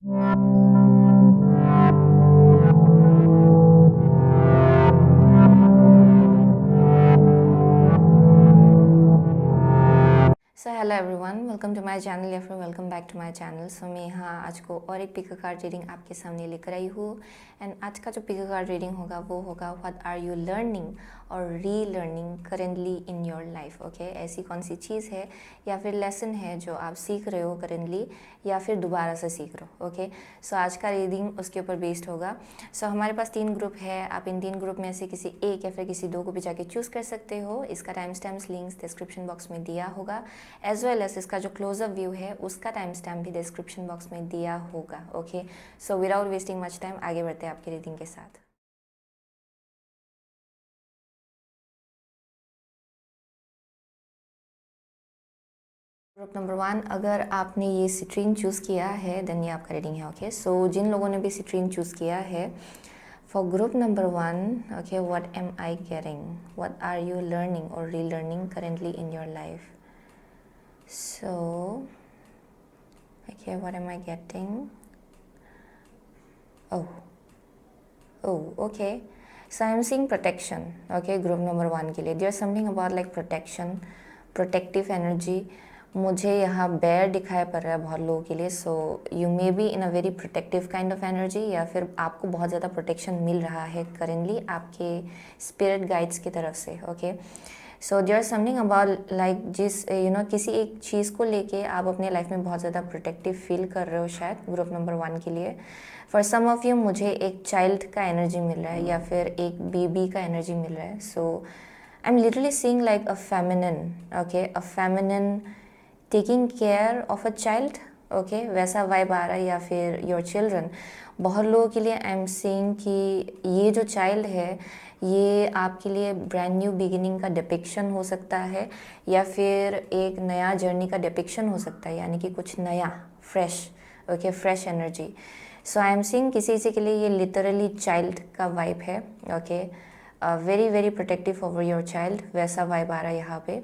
So hello everyone, welcome to my channel या फिर welcome back to my channel. So मैं यहाँ आज को और एक पिक कार्ड रीडिंग आपके सामने लेकर आई हूँ। एंड आज का जो पिक कार्ड रीडिंग होगा वो होगा व्हाट आर यू लर्निंग और relearning currently in your life. Okay, ऐसी कौन सी चीज़ है या फिर लेसन है जो आप सीख रहे हो करेंटली या फिर दोबारा से सीख रहे हो। ओके, सो आज का रीडिंग उसके ऊपर बेस्ड होगा। सो हमारे पास 3 ग्रुप है, आप इन 3 ग्रुप में से किसी एक या फिर किसी 2 को भी जाके चूज़ कर सकते हो। इसका time stamps links description box में दिया होगा, एज वेल एज इसका जो क्लोजअप व्यू है उसका टाइम स्टैम्प भी डिस्क्रिप्शन बॉक्स में दिया होगा। Okay, so without wasting much time आगे बढ़ते हैं आपकी रीडिंग के साथ। ग्रुप नंबर 1, अगर आपने ये सिट्रीन चूज़ किया है देन ये आपका रीडिंग है। ओके, सो जिन लोगों ने भी सिट्रीन चूज़ किया है, for group number 1, okay, what am I getting, what are you learning और relearning currently in your life. So okay, what am I getting? Oh, okay. So I'm seeing protection. Okay, group number 1 के लिए there's something about like protection, protective energy. मुझे यहाँ bear दिखाई पड़ रहा है बहुत लोगों के लिए। So you may be in a very protective kind of energy, या फिर आपको बहुत ज़्यादा प्रोटेक्शन मिल रहा है करेंटली आपके स्पिरिट गाइड्स की तरफ से। Okay, so there something about like जिस किसी एक चीज़ को लेके आप अपने लाइफ में बहुत ज़्यादा प्रोटेक्टिव फील कर रहे हो शायद ग्रुप नंबर 1 के लिए। फॉर सम ऑफ यू मुझे एक चाइल्ड का एनर्जी मिल रहा है या फिर एक बेबी का एनर्जी मिल रहा है। So I am literally seeing like a feminine, okay, a feminine taking care of a child. Okay, वैसा वाइब आ रहा है, या फिर योर चिल्ड्रन। बहुत लोगों के लिए आई एम सीइंग कि ये जो चाइल्ड है ये आपके लिए ब्रांड न्यू बिगिनिंग का डिपिक्शन हो सकता है, या फिर एक नया जर्नी का डिपिक्शन हो सकता है, यानी कि कुछ नया fresh. Okay, fresh energy. So I am seeing किसी के लिए ये लिटरली चाइल्ड का वाइब है। Okay, very very protective over your child, वैसा वाइब आ रहा है यहाँ पे।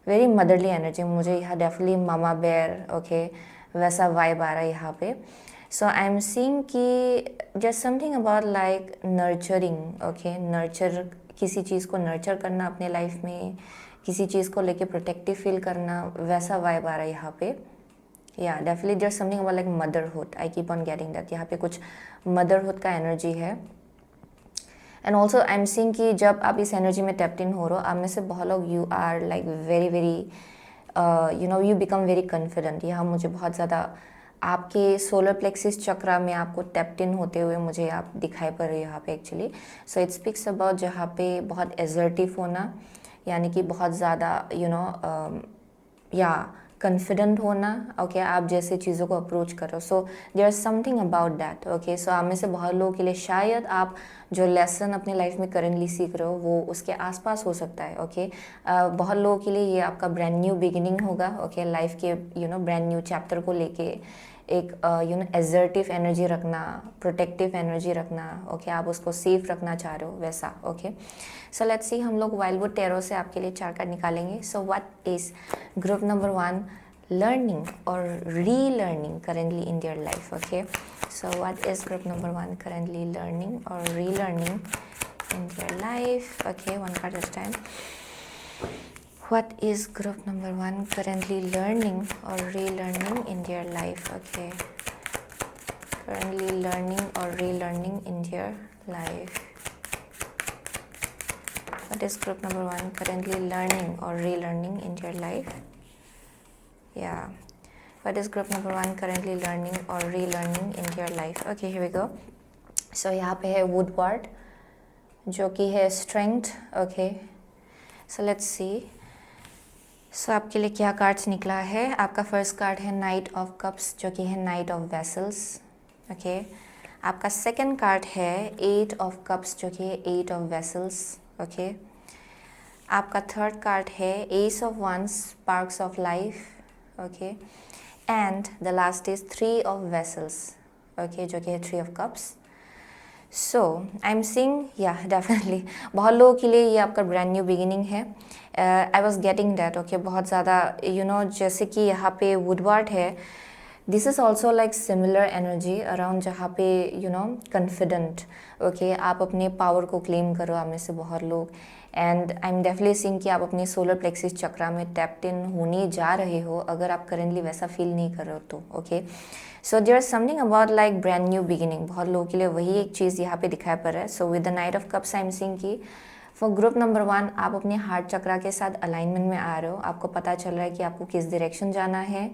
वेरी मदरली एनर्जी मुझे यहाँ डेफिनेटली मामा बेयर, ओके, वैसा वाइब आ रहा है यहाँ पे। सो आई एम सीइंग कि just something about like nurturing. Okay, nurture, किसी चीज़ को नर्चर करना अपने लाइफ में, किसी चीज़ को लेके प्रोटेक्टिव फील करना, वैसा वाइब आ रहा है यहाँ पे। या definitely there something about like motherhood, I keep on getting that. यहाँ पे कुछ मदरहुड का एनर्जी है। And also I am seeing कि जब आप इस एनर्जी में टैप्ड इन हो रहे हो, आप में से बहुत लोग you are like very very you become very confident. यहाँ मुझे बहुत ज़्यादा आपके सोलर प्लेक्सिस चक्रा में आपको टैप्ड इन होते हुए मुझे आप दिखाई पड़ रहे हो यहाँ पे actually. So it speaks about जहाँ पे बहुत एजर्टिव होना, यानी कि बहुत ज़्यादा या कॉन्फिडेंट होना। ओके, आप जैसे चीज़ों को अप्रोच करो। So there is something about that. Okay, so आप में से बहुत लोगों के लिए शायद आप जो लेसन अपने लाइफ में करेंटली सीख रहे हो वो उसके आसपास हो सकता है। ओके, बहुत लोगों के लिए ये आपका ब्रांड न्यू बिगिनिंग होगा। ओके, लाइफ के ब्रांड न्यू चैप्टर को लेके एक एजर्टिव एनर्जी रखना, प्रोटेक्टिव एनर्जी रखना। ओके, आप उसको सेफ रखना चाह रहे हो वैसा। ओके, सो लेट्स सी, हम लोग वाइल्डवुड टैरो से आपके लिए 4 कार्ड निकालेंगे। So what is group number 1 learning or relearning currently in their life? Okay, so what is group number 1 currently learning or relearning in their life? Okay, one card this time. What is group number 1 currently learning or relearning in their life? Okay, currently learning or relearning in their life. What is group number 1 currently learning or relearning in their life? Yeah, what is group number 1 currently learning or relearning in their life? Okay, here we go. So यहाँ पे है Woodward जो कि है strength. Okay, so let's see. So आपके लिए क्या cards निकला है। आपका फर्स्ट कार्ड है नाइट ऑफ कप्स जो कि है नाइट ऑफ वेसल्स। ओके, आपका सेकंड कार्ड है 8 ऑफ कप्स जो कि है 8 ऑफ वेसल्स। ओके, आपका थर्ड कार्ड है ace of wands, sparks of life. Okay, and the last is 3 of vessels. Okay, जो कि है 3 of cups. So I am seeing, या डेफिनेटली बहुत लोगों के लिए ये आपका ब्रांड न्यू बिगिनिंग है। I was getting that. Okay, बहुत ज़्यादा जैसे कि यहाँ पे वुडवार्ड है, this is also like similar energy around जहाँ पे कॉन्फिडेंट, ओके, आप अपने पावर को क्लेम करो, आप में से बहुत लोग। And I am definitely seeing कि आप अपने सोलर प्लेक्सिस चक्रा में टैप्ड इन होने जा रहे हो, अगर आप करेंटली वैसा फील नहीं कर रहे हो तो, okay. So there is something about like brand new beginning, बहुत लोगों के लिए वही एक चीज़ यहाँ पे दिखाई पड़ रहा है। सो with the knight of cups I am seeing कि फॉर ग्रुप नंबर 1 आप अपने हार्ट चक्रा के साथ अलाइनमेंट में आ रहे हो, आपको पता चल रहा है कि आपको किस डायरेक्शन जाना है।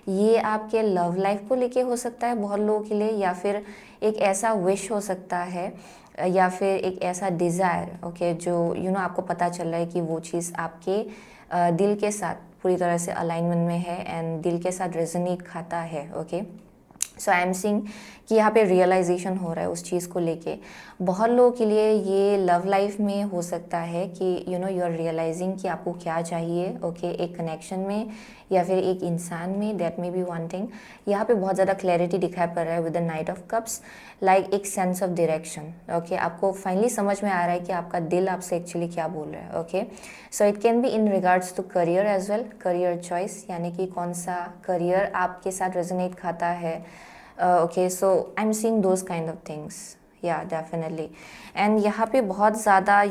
ये आपके लव लाइफ को लेके हो सकता है बहुत लोगों के लिए, या फिर एक ऐसा विश हो सकता है, या फिर एक ऐसा डिज़ायर, ओके, जो आपको पता चल रहा है कि वो चीज़ आपके दिल के साथ पूरी तरह से अलाइनमेंट में है एंड दिल के साथ रेजोनेट खाता है, okay. So I am seeing कि यहाँ पे रियलाइजेशन हो रहा है उस चीज़ को लेके। बहुत लोगों के लिए ये लव लाइफ में हो सकता है कि यू आर रियलाइजिंग कि आपको क्या चाहिए, ओके, एक कनेक्शन में या फिर एक इंसान में, that may B one thing. यहाँ पे बहुत ज़्यादा क्लैरिटी दिखाई पड़ रहा है with the knight of cups, like एक सेंस ऑफ डायरेक्शन, ओके। आपको फाइनली समझ में आ रहा है कि आपका दिल आपसे एक्चुअली क्या बोल रहा है, okay. So it can be in regards to career as well, career choice, यानी कि कौन सा करियर आपके साथ रेजोनेट खाता है, okay, so I'm seeing those kind of things, yeah, definitely. and यहाँ पे बहुत ज़्यादा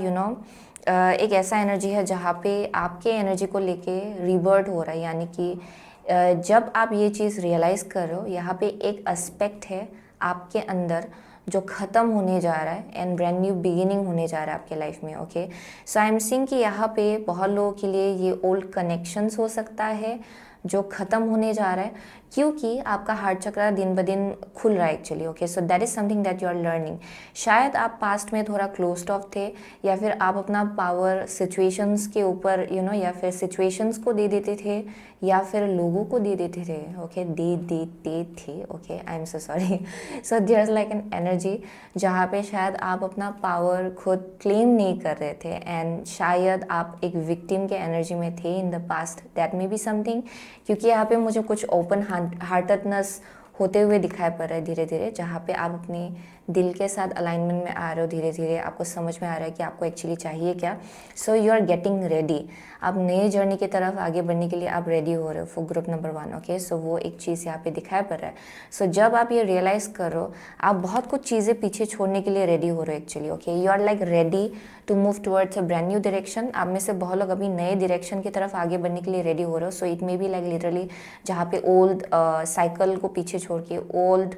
एक ऐसा एनर्जी है जहाँ पे आपके एनर्जी को लेके रिबर्थ हो रहा है, यानी कि जब आप ये चीज़ रियलाइज़ कर रहे हो, यहाँ पे एक एस्पेक्ट है आपके अंदर जो ख़त्म होने जा रहा है एंड ब्रांड न्यू बिगिनिंग होने जा रहा है आपके लाइफ में, okay. So I am seeing कि यहाँ पे बहुत लोगों के लिए ये ओल्ड कनेक्शंस हो सकता है जो ख़त्म होने जा रहा है, क्योंकि आपका हार्ट चक्र दिन ब दिन खुल रहा है actually, okay. So that is something that you are learning. शायद आप पास्ट में थोड़ा क्लोज्ड ऑफ थे, या फिर आप अपना पावर सिचुएशंस के ऊपर या फिर सिचुएशंस को दे देते थे, या फिर लोगों को दे देते थे, ओके, दे देते थे, okay, I am so sorry. So there is like an energy जहाँ पे शायद आप अपना पावर खुद क्लेम नहीं कर रहे थे, एंड शायद आप एक विक्टिम के एनर्जी में थे in the past, that may be something. क्योंकि यहाँ पे मुझे कुछ ओपन हार्टेडनेस होते हुए दिखाई पड़ रहा है धीरे धीरे, जहाँ पे आप अपने दिल के साथ अलाइनमेंट में आ रहे हो, धीरे धीरे आपको समझ में आ रहा है कि आपको एक्चुअली चाहिए क्या। So you are getting ready, आप नए जर्नी की तरफ आगे बढ़ने के लिए आप रेडी हो रहे हो for group number 1, okay. So वो एक चीज़ यहाँ पे दिखाई पड़ रहा है। सो जब आप ये रियलाइज़ करो, आप बहुत कुछ चीज़ें पीछे छोड़ने के लिए रेडी हो रहे हो actually, okay. You are like ready to move towards a brand new direction. आप में से बहुत लोग अभी नए डायरेक्शन की तरफ आगे बढ़ने के लिए रेडी हो रहे हो। So it may be like literally जहाँ पे ओल्ड साइकिल को पीछे छोड़ के ओल्ड,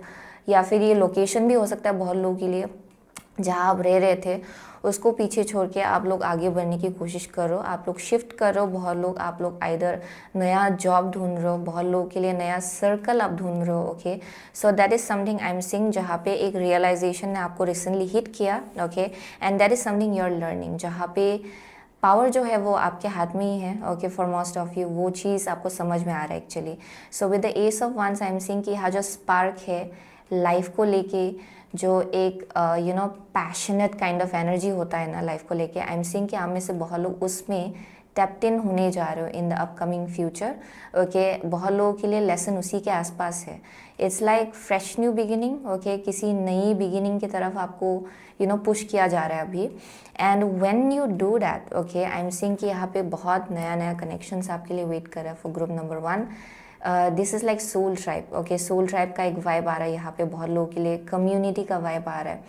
या फिर ये लोकेशन भी हो सकता है बहुत लोगों के लिए जहाँ आप रह रहे थे उसको पीछे छोड़ के आप लोग आगे बढ़ने की कोशिश करो, आप लोग शिफ्ट करो। बहुत लोग, आप लोग आइदर नया जॉब ढूंढ रहे हो, बहुत लोगों के लिए नया सर्कल आप ढूंढ रहे हो, okay. So that is something I am seeing, जहाँ पे एक रियलाइजेशन ने आपको रिसेंटली हिट किया, okay, and that is something you are learning, जहाँ पे पावर जो है वो आपके हाथ में ही है, okay, for most of you वो चीज़ आपको समझ में आ रहा है actually. So with the ace of wands I am seeing कि यहाँ जो स्पार्क है लाइफ को लेके, जो एक पैशनेट काइंड ऑफ एनर्जी होता है ना लाइफ को लेके, आई एम सीइंग कि आप में से बहुत लोग उसमें टैप्ड इन होने जा रहे हो इन द अपकमिंग फ्यूचर, ओके। बहुत लोगों के लिए लेसन उसी के आसपास है। It's like fresh new beginning, okay, किसी नई बिगिनिंग की तरफ आपको पुश किया जा रहा है अभी। And when you do that, okay, I am seeing कि यहाँ पे बहुत नया नया कनेक्शंस आपके लिए वेट कर रहा है for group number 1। This is like soul tribe, okay. Soul tribe का एक वाइब आ रहा है यहाँ पे बहुत लोगों के लिए, कम्युनिटी का वाइब आ रहा है।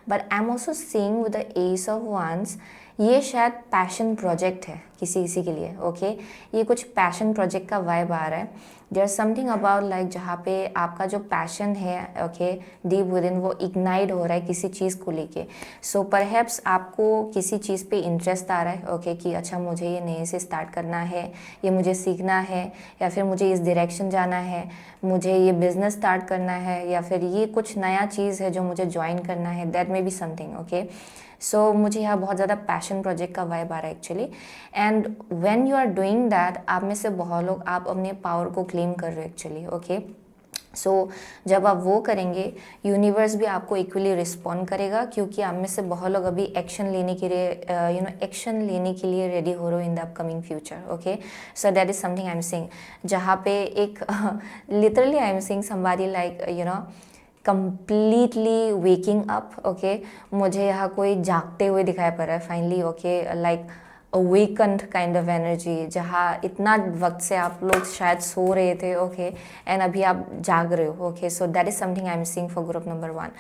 But I am also seeing with the ace of wands, ये शायद पैशन प्रोजेक्ट है किसी किसी के लिए, ओके। ये कुछ पैशन प्रोजेक्ट का वाइब आ रहा है। There is something about like जहाँ पे आपका जो पैशन है, ओके, डीप विद इन, वो इग्नाइट हो रहा है किसी चीज़ को लेके। सो परहैप्स आपको किसी चीज़ पे इंटरेस्ट आ रहा है, ओके, कि अच्छा मुझे ये नए से स्टार्ट करना है, ये मुझे सीखना है, या फिर मुझे इस डायरेक्शन जाना है, मुझे ये बिज़नेस स्टार्ट करना है, या फिर ये कुछ नया चीज़ है जो मुझे ज्वाइन करना है, that may be something, okay. So मुझे यहाँ बहुत ज़्यादा पैशन प्रोजेक्ट का वाइब आ रहा है actually. And when you are doing that, आप में से बहुत लोग आप अपने पावर को क्लेम कर रहे हो एक्चुअली, ओके। सो जब आप वो करेंगे, यूनिवर्स भी आपको इक्वली रिस्पॉन्ड करेगा, क्योंकि आप में से बहुत लोग अभी एक्शन लेने के लिए एक्शन लेने के लिए रेडी हो रहे हो इन the upcoming future, okay. So that is something I am seeing, जहाँ पे एक literally I am seeing somebody like completely waking up, okay. मुझे यहाँ कोई जागते हुए दिखाई पड़ रहा है finally, okay, like awakened kind of energy, जहाँ इतना वक्त से आप लोग शायद सो रहे थे, ओके, एंड अभी आप जाग रहे हो, okay. So that is something I am seeing for group number 1.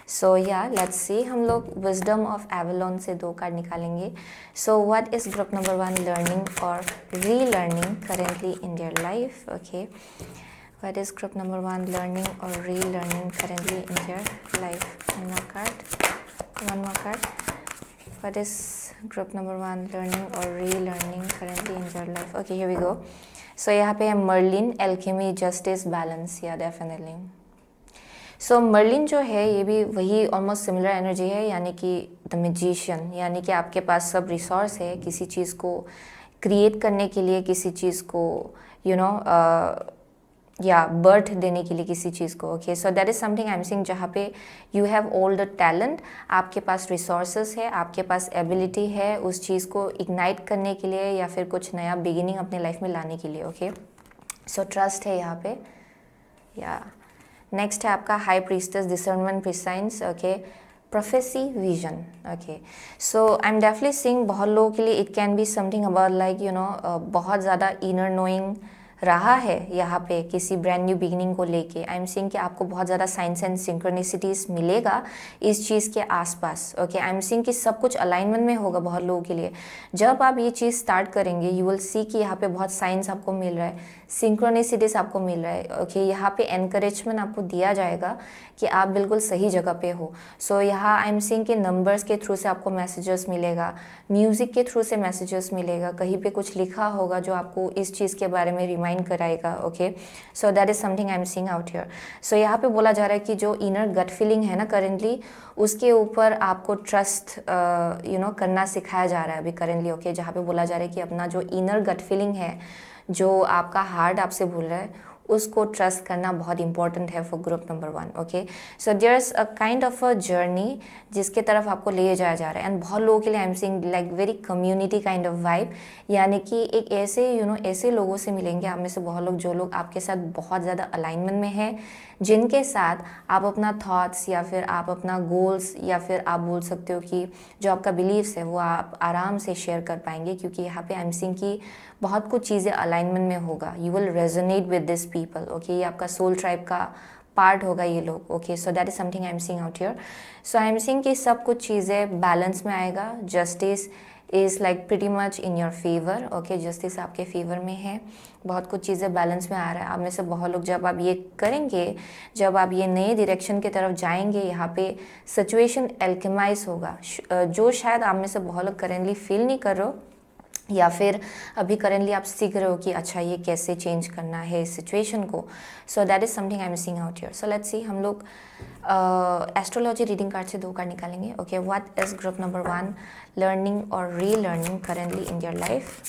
सो या लेट्स सी, हम लोग विजडम ऑफ एवलॉन से 2 कार्ड निकालेंगे. So what is group number 1 learning और relearning currently in their life, okay. What is group number 1 learning और relearning currently in their life. One more card. What is group number 1 learning or relearning currently in your life? Okay, here we go. So यहाँ पे है Merlin, alchemy, justice, balance. या definitely. सो Merlin जो है ये भी वही almost similar energy है, यानी कि द मैजिशियन, यानी कि आपके पास सब रिसोर्स है किसी चीज़ को क्रिएट करने के लिए, किसी चीज़ को या बर्थ देने के लिए किसी चीज़ को, okay. So that is something I am seeing, जहाँ पे you have all the talent, आपके पास रिसोर्सेज है, आपके पास एबिलिटी है उस चीज़ को इग्नाइट करने के लिए या फिर कुछ नया बिगिनिंग अपने लाइफ में लाने के लिए, ओके. सो ट्रस्ट है यहाँ पे. या नेक्स्ट है आपका high priestess, discernment, prescience, okay. Prophecy, vision, okay. So I am definitely seeing बहुत लोगों के लिए it can be something about like बहुत ज़्यादा इनर नोइंग रहा है यहाँ पे किसी ब्रांड न्यू बिगिनिंग को लेके. आई एम सीइंग कि आपको बहुत ज़्यादा साइंस एंड सिंक्रोनिसिटीज़ मिलेगा इस चीज़ के आसपास, ओके. आई एम सीइंग कि सब कुछ अलाइनमेंट में होगा बहुत लोगों के लिए. जब आप ये चीज़ स्टार्ट करेंगे यू विल सी कि यहाँ पे बहुत साइंस आपको मिल रहा है, सिंक्रोनिसिटीज़ आपको मिल रहा है, ओके. यहाँ पे एनकरेजमेंट आपको दिया जाएगा कि आप बिल्कुल सही जगह पे हो. सो यहाँ आई एम सीइंग कि नंबर्स के थ्रू से आपको मैसेजेस मिलेगा, म्यूज़िक के थ्रू से मैसेजेस मिलेगा, कहीं पे कुछ लिखा होगा जो आपको इस चीज़ के बारे में रिमाइंड कराएगा, okay. So that is something I am seeing out here. So यहाँ पे बोला जा रहा है कि जो इनर गट फीलिंग है ना करेंटली, उसके ऊपर आपको ट्रस्ट करना सिखाया जा रहा है अभी करेंटली, ओके. जहाँ पे बोला जा रहा है कि अपना जो इनर गट फीलिंग है, जो आपका हार्ट आपसे बोल रहा है, उसको ट्रस्ट करना बहुत इंपॉर्टेंट है for group number 1, okay. So there is a kind of a journey जिसके तरफ आपको ले जाया जा रहा है. एंड बहुत लोगों के लिए I am seeing like very community kind of vibe, यानी कि एक ऐसे ऐसे लोगों से मिलेंगे आप में से बहुत लोग जो लोग आपके साथ बहुत ज़्यादा अलाइनमेंट में हैं, जिनके साथ आप अपना थॉट्स या फिर आप अपना गोल्स या फिर आप बोल सकते हो कि जो आपका बिलीव्स है वो आप आराम से शेयर कर पाएंगे, क्योंकि यहाँ पे आई एम सीइंग कि बहुत कुछ चीज़ें अलाइनमेंट में होगा. You will resonate with this people, okay. ये आपका सोल ट्राइब का पार्ट होगा ये लोग, okay. So that is something I am seeing out here. So I am seeing कि सब कुछ चीज़ें बैलेंस में आएगा. Justice is like pretty much in your favour, okay. Justice आपके फेवर में है, बहुत कुछ चीज़ें बैलेंस में आ रहा है. आप में से बहुत लोग जब आप ये करेंगे, जब आप ये नए डायरेक्शन की तरफ जाएंगे, यहाँ पे सिचुएशन एल्केमाइज होगा, जो शायद आप में से बहुत लोग करेंटली फील नहीं कर रहे हो, या फिर अभी करेंटली आप सीख रहे हो कि अच्छा ये कैसे चेंज करना है इस सिचुएशन को. सो that is something I am seeing out here. So let's see, हम लोग एस्ट्रोलॉजी रीडिंग कार्ड से 2 कार्ड निकालेंगे, okay. What is group number 1 learning और relearning currently in your life,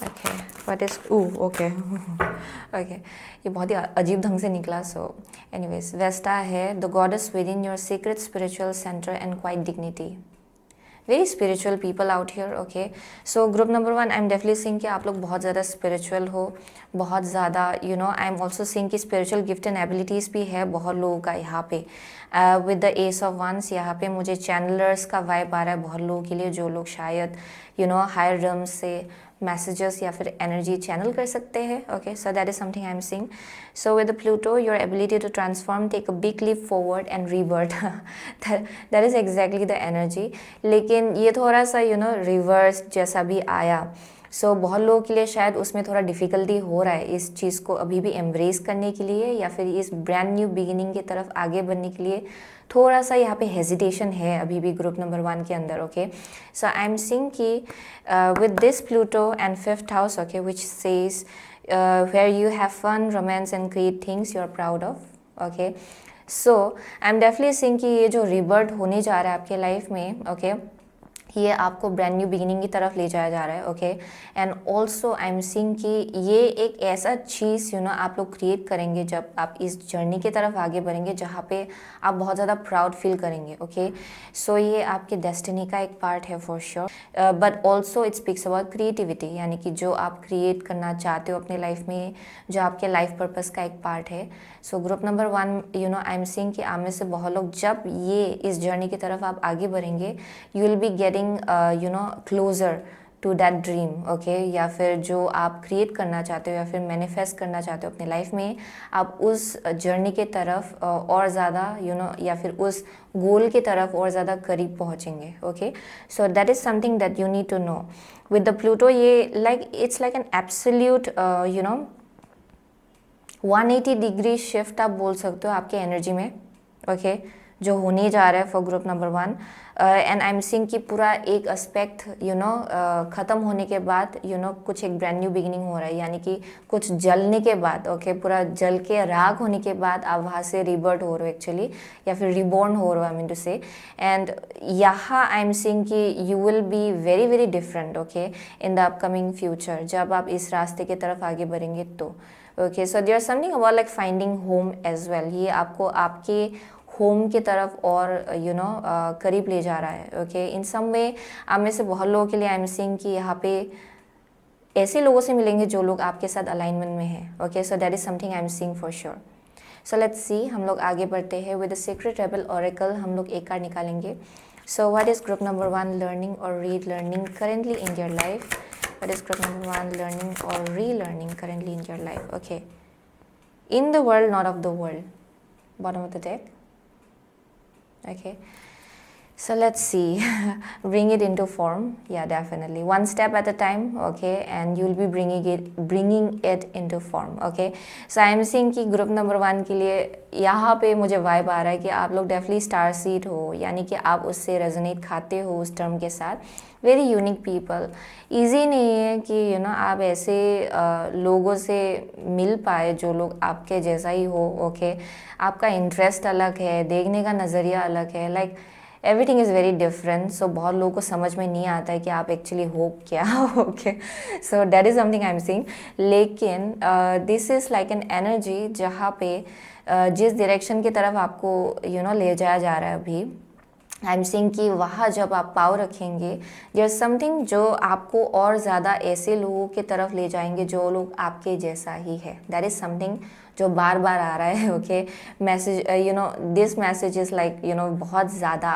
okay. What is okay okay, ये बहुत ही अजीब ढंग से निकला. सो एनीवेज, वेस्टा है, the goddess with in your secret spiritual centre and quite dignity. Very spiritual people out here, okay. So group number 1 I am definitely seeing कि आप लोग बहुत ज़्यादा स्पिरिचुअल हो, बहुत ज़्यादा आई एम ऑल्सो सीइंग कि स्पिरिचुअल गिफ्ट एंड एबिलिटीज़ भी है बहुत लोगों का यहाँ पे. With the ace of wands यहाँ पे मुझे चैनलर्स का वाइब आ रहा है बहुत लोगों के लिए, जो लोग शायद हायर रम्स से मैसेजेस या फिर एनर्जी चैनल कर सकते हैं, okay. So that is something I am seeing. So with the Pluto your ability to transform, take a big leap forward and rebirth, that is exactly the energy. लेकिन ये थोड़ा सा reverse जैसा भी आया. सो बहुत लोगों के लिए शायद उसमें थोड़ा डिफ़िकल्टी हो रहा है इस चीज़ को अभी भी एम्ब्रेस करने के लिए, या फिर इस ब्रांड न्यू बिगिनिंग की तरफ आगे बढ़ने के लिए थोड़ा सा यहाँ पे हेजिटेशन है अभी भी ग्रुप नंबर 1 के अंदर, okay. So I am seeing कि with this Pluto and 5th house, okay, which says where you have fun, romance and create things you are proud of, okay. So I am definitely seeing कि ये जो rebirth होने जा रहा है आपके life में, ओके, ये आपको ब्रांड न्यू बिगिनिंग की तरफ ले जाया जा रहा है, okay. And also I am seeing कि ये एक ऐसा चीज़ आप लोग क्रिएट करेंगे जब आप इस जर्नी की तरफ आगे बढ़ेंगे, जहाँ पे आप बहुत ज़्यादा प्राउड फील करेंगे, ओके. सो ये आपके डेस्टिनी का एक पार्ट है for sure. But also it speaks about creativity, यानी कि जो आप क्रिएट करना चाहते हो अपने लाइफ में, जो आपके लाइफ पर्पस का एक पार्ट है. सो group number 1 I am seeing कि आप में से बहुत लोग जब ये इस जर्नी की तरफ आप आगे बढ़ेंगे, you will be getting closer to that dream, okay, या फिर जो आप क्रिएट करना चाहते हो या फिर मैनिफेस्ट करना चाहते हो अपने लाइफ में, आप उस जर्नी के तरफ और ज़्यादा या फिर उस गोल की तरफ और ज़्यादा करीब पहुँचेंगे, okay. So that is something that you need to know with the Pluto. ये it's like an absolute 180 degree shift आप बोल सकते हो आपके एनर्जी में, ओके, जो होने जा रहा है for group number 1. And I am seeing कि पूरा एक एस्पेक्ट ख़त्म होने के बाद कुछ एक ब्रांड न्यू बिगिनिंग हो रहा है, यानी कि कुछ जलने के बाद, ओके, पूरा जल के राख होने के बाद आप वहाँ से रिबर्ट हो रहे हो एक्चुअली, या फिर रिबॉर्न हो रहे हो, I mean to say. And यहाँ आई एम सीइंग कि you will be very very different, okay, in the upcoming future, जब आप इस रास्ते की तरफ आगे बढ़ेंगे तो. Okay, so there something about like finding home as well. ये आपको आपके होम की तरफ और करीब ले जा रहा है, ओके. इन सम वे आप में से बहुत लोगों के लिए आई एम सीइंग कि यहाँ पे ऐसे लोगों से मिलेंगे जो लोग आपके साथ अलाइनमेंट में हैं, okay. So that is something I am seeing for sure. So let's see, हम लोग आगे बढ़ते हैं with the secret rebel oracle. हम लोग एक कार्ड निकालेंगे. So what is group number 1 learning और relearning currently in your life? What is group number 1 learning or relearning currently in your life? Okay. In the world, not of the world. Bottom of the deck. Okay. So let's see. Bring it into form. Yeah, definitely. One step at a time. Okay. And you'll be bringing it into form. Okay. So I am seeing कि group number 1 के लिए यहाँ पे मुझे vibe आ रहा है कि आप लोग डेफिनेटली स्टार सीड हो, यानी कि आप उससे रेजोनेट खाते हो उस टर्म के साथ. Very unique people. ईजी नहीं है कि आप ऐसे लोगों से मिल पाए जो लोग आपके जैसा ही हो, ओके. आपका इंटरेस्ट अलग है, देखने का नज़रिया अलग है, like everything is very different. So बहुत लोगों को समझ में नहीं आता है कि आप एक्चुअली हो क्या, okay. So that is something I am seeing. लेकिन this is like an energy जहाँ पे जिस डायरेक्शन की तरफ आपको ले जाया जा रहा है अभी, आई एम सीइंग कि वहाँ जब आप पाँव रखेंगे, देयर समथिंग जो आपको और ज़्यादा ऐसे लोगों की तरफ ले जाएंगे जो लोग आपके जैसा ही है. दैट इज़ समथिंग जो बार बार आ रहा है, okay. Message this message is like बहुत ज़्यादा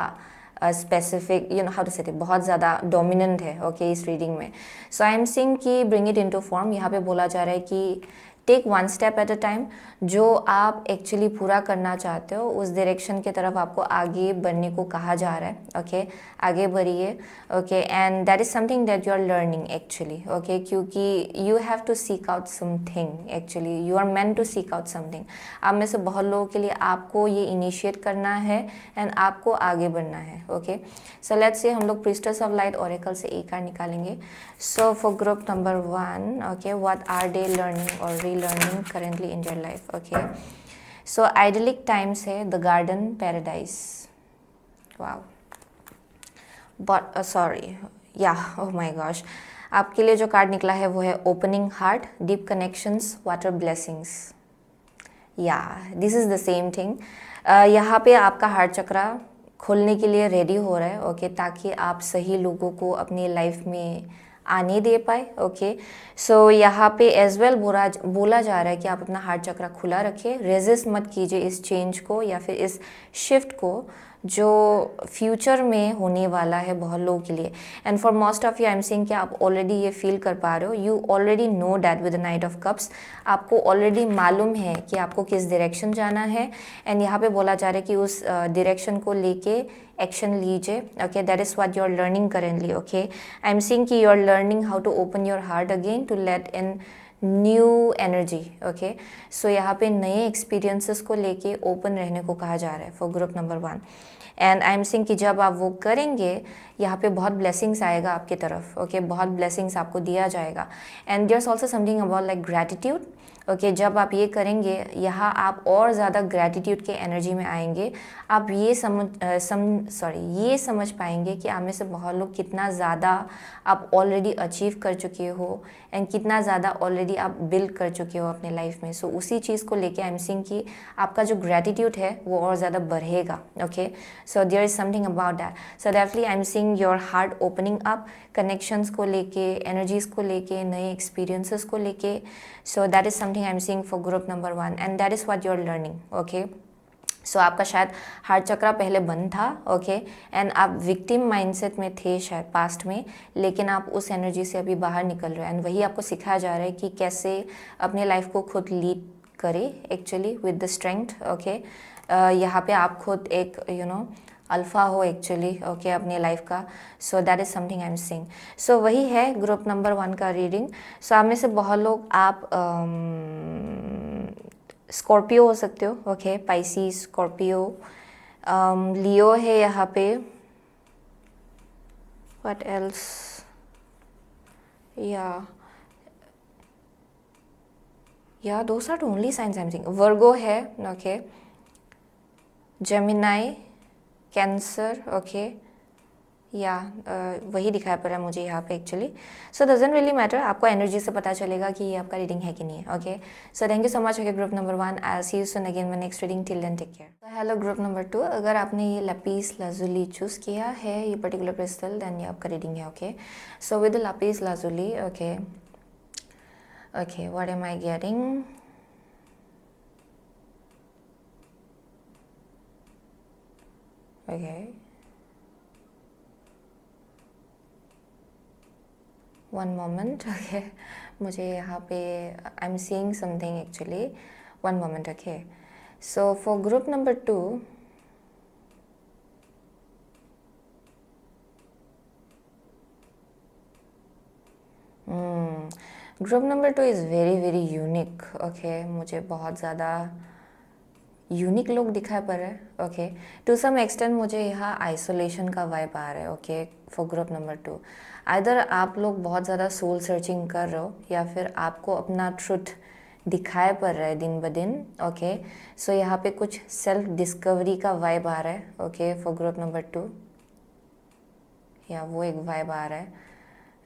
specific, how to say it, बहुत ज़्यादा डोमिनेंट है, ओके, इस रीडिंग में. सो आई एम सीइंग कि ब्रिंग इट इनटू फॉर्म. यहाँ पे बोला जा रहा है कि take 1 step at a time. जो आप एक्चुअली पूरा करना चाहते हो उस डायरेक्शन की तरफ आपको आगे बढ़ने को कहा जा रहा है, ओके. आगे बढ़िए, okay. And that is something that you are learning actually, okay, क्योंकि you have to seek out something actually. You are meant to seek out something. आप में से बहुत लोगों के लिए आपको ये इनिशिएट करना है एंड आपको आगे बढ़ना है, ओके. सो लेट्स से हम लोग प्रिस्टेस ऑफ लाइट ऑरेकल से एक कार्ड निकालेंगे. So for group number 1, okay, what are they learning और relearning currently in your life? Okay, so idyllic times है, the garden paradise. Wow. But sorry, yeah, oh my gosh. आपके लिए जो card निकला है वो है opening heart, deep connections, water blessings. या this is the same thing. यहाँ पे आपका हार्ट चक्रा खोलने के लिए रेडी हो रहा है, ओके, ताकि आप सही लोगों को अपनी लाइफ में आने दे पाए, ओके. सो यहाँ पे एज वेल बोला जा रहा है कि आप अपना हार्ट चक्रा खुला रखें, रेजिस्ट मत कीजिए इस चेंज को या फिर इस शिफ्ट को जो फ्यूचर में होने वाला है बहुत लोगों के लिए. And for most of you I am seeing कि आप ऑलरेडी ये फील कर पा रहे हो. You already know that with the knight of cups. आपको ऑलरेडी मालूम है कि आपको किस डायरेक्शन जाना है. एंड यहाँ पे बोला जा रहा है कि उस डायरेक्शन को लेके एक्शन लीजिए, okay. That is what you are learning currently, okay. I am seeing कि you are learning how to open your heart again to let in new energy, okay. So यहाँ पे नए एक्सपीरियंसेस को लेके open रहने को कहा जा रहा है for group number 1. And I am seeing कि जब आप वो करेंगे यहाँ पे बहुत ब्लेसिंग्स आएगा आपकी तरफ, ओके. बहुत ब्लेसिंग्स आपको दिया जाएगा. And there is also something about like gratitude, okay. जब आप ये करेंगे यहाँ आप और ज़्यादा ग्रैटिट्यूड के एनर्जी में आएंगे. आप ये समझ पाएंगे कि आप में से बहुत लोग कितना ज़्यादा आप ऑलरेडी अचीव कर चुके हो एंड कितना ज़्यादा ऑलरेडी आप बिल्ड कर चुके हो अपने लाइफ में. सो उसी चीज़ को लेके आई एम सीइंग कि आपका जो ग्रैटिट्यूड है वो और ज़्यादा बढ़ेगा, okay. So there is something about that. So definitely I am seeing your heart opening up, connections को लेके, एनर्जीज़ को लेके, नए एक्सपीरियंसेस को लेके. So that is something I am seeing for group number 1 and that is what you are learning, okay. So आपका शायद heart chakra पहले बंद था, ओके, एंड आप विक्टिम माइंडसेट में थे शायद पास्ट में, लेकिन आप उस एनर्जी से अभी बाहर निकल रहे हो एंड वही आपको सिखाया जा रहा है कि कैसे अपने लाइफ को खुद लीड करे actually with the strength, okay. यहाँ पे आप खुद एक अल्फ़ा हो एक्चुअली, ओके, अपने लाइफ का। So that is something I am seeing. So वही है ग्रुप नंबर 1 का रीडिंग। सो आप में से बहुत लोग आप स्कॉर्पियो हो सकते हो, ओके, पाइसिस, स्कॉर्पियो, लियो है यहाँ पे। What else, yeah those are only signs I am seeing. Virgo है, ओके, जेमिनाई, कैंसर, ओके, या वही दिखाया पड़ रहा है मुझे यहाँ पे actually. So doesn't really matter, आपको एनर्जी से पता चलेगा कि ये आपका रीडिंग है कि नहीं है, okay. So thank you so much, okay, group number 1। I see you soon again my next reading, till then take care. Hello group number 2, अगर आपने ये लापिस लाजुली चूज़ किया है, ये पर्टिकुलर क्रिस्टल, देन ये आपका रीडिंग है, okay. So with lapis lazuli, okay, okay, what am I getting? Okay, one moment, okay, मुझे यहाँ पे I am seeing something actually, one moment, okay. So for group number 2, group number 2 is very very unique, okay. मुझे बहुत ज़्यादा unique लोग दिखाई पड़ रहे हैं, ओके। टू सम एक्सटेंट मुझे यहाँ आइसोलेशन का वाइब आ रहा है, okay, for group number 2। Either आप लोग बहुत ज़्यादा सोल सर्चिंग कर रहे हो या फिर आपको अपना ट्रुथ दिखाई पड़ रहा है दिन ब दिन, ओके। सो यहाँ पे कुछ सेल्फ डिस्कवरी का वाइब आ रहा है, ओके, फॉर ग्रुप नंबर 2, या वो एक वाइब आ रहा है।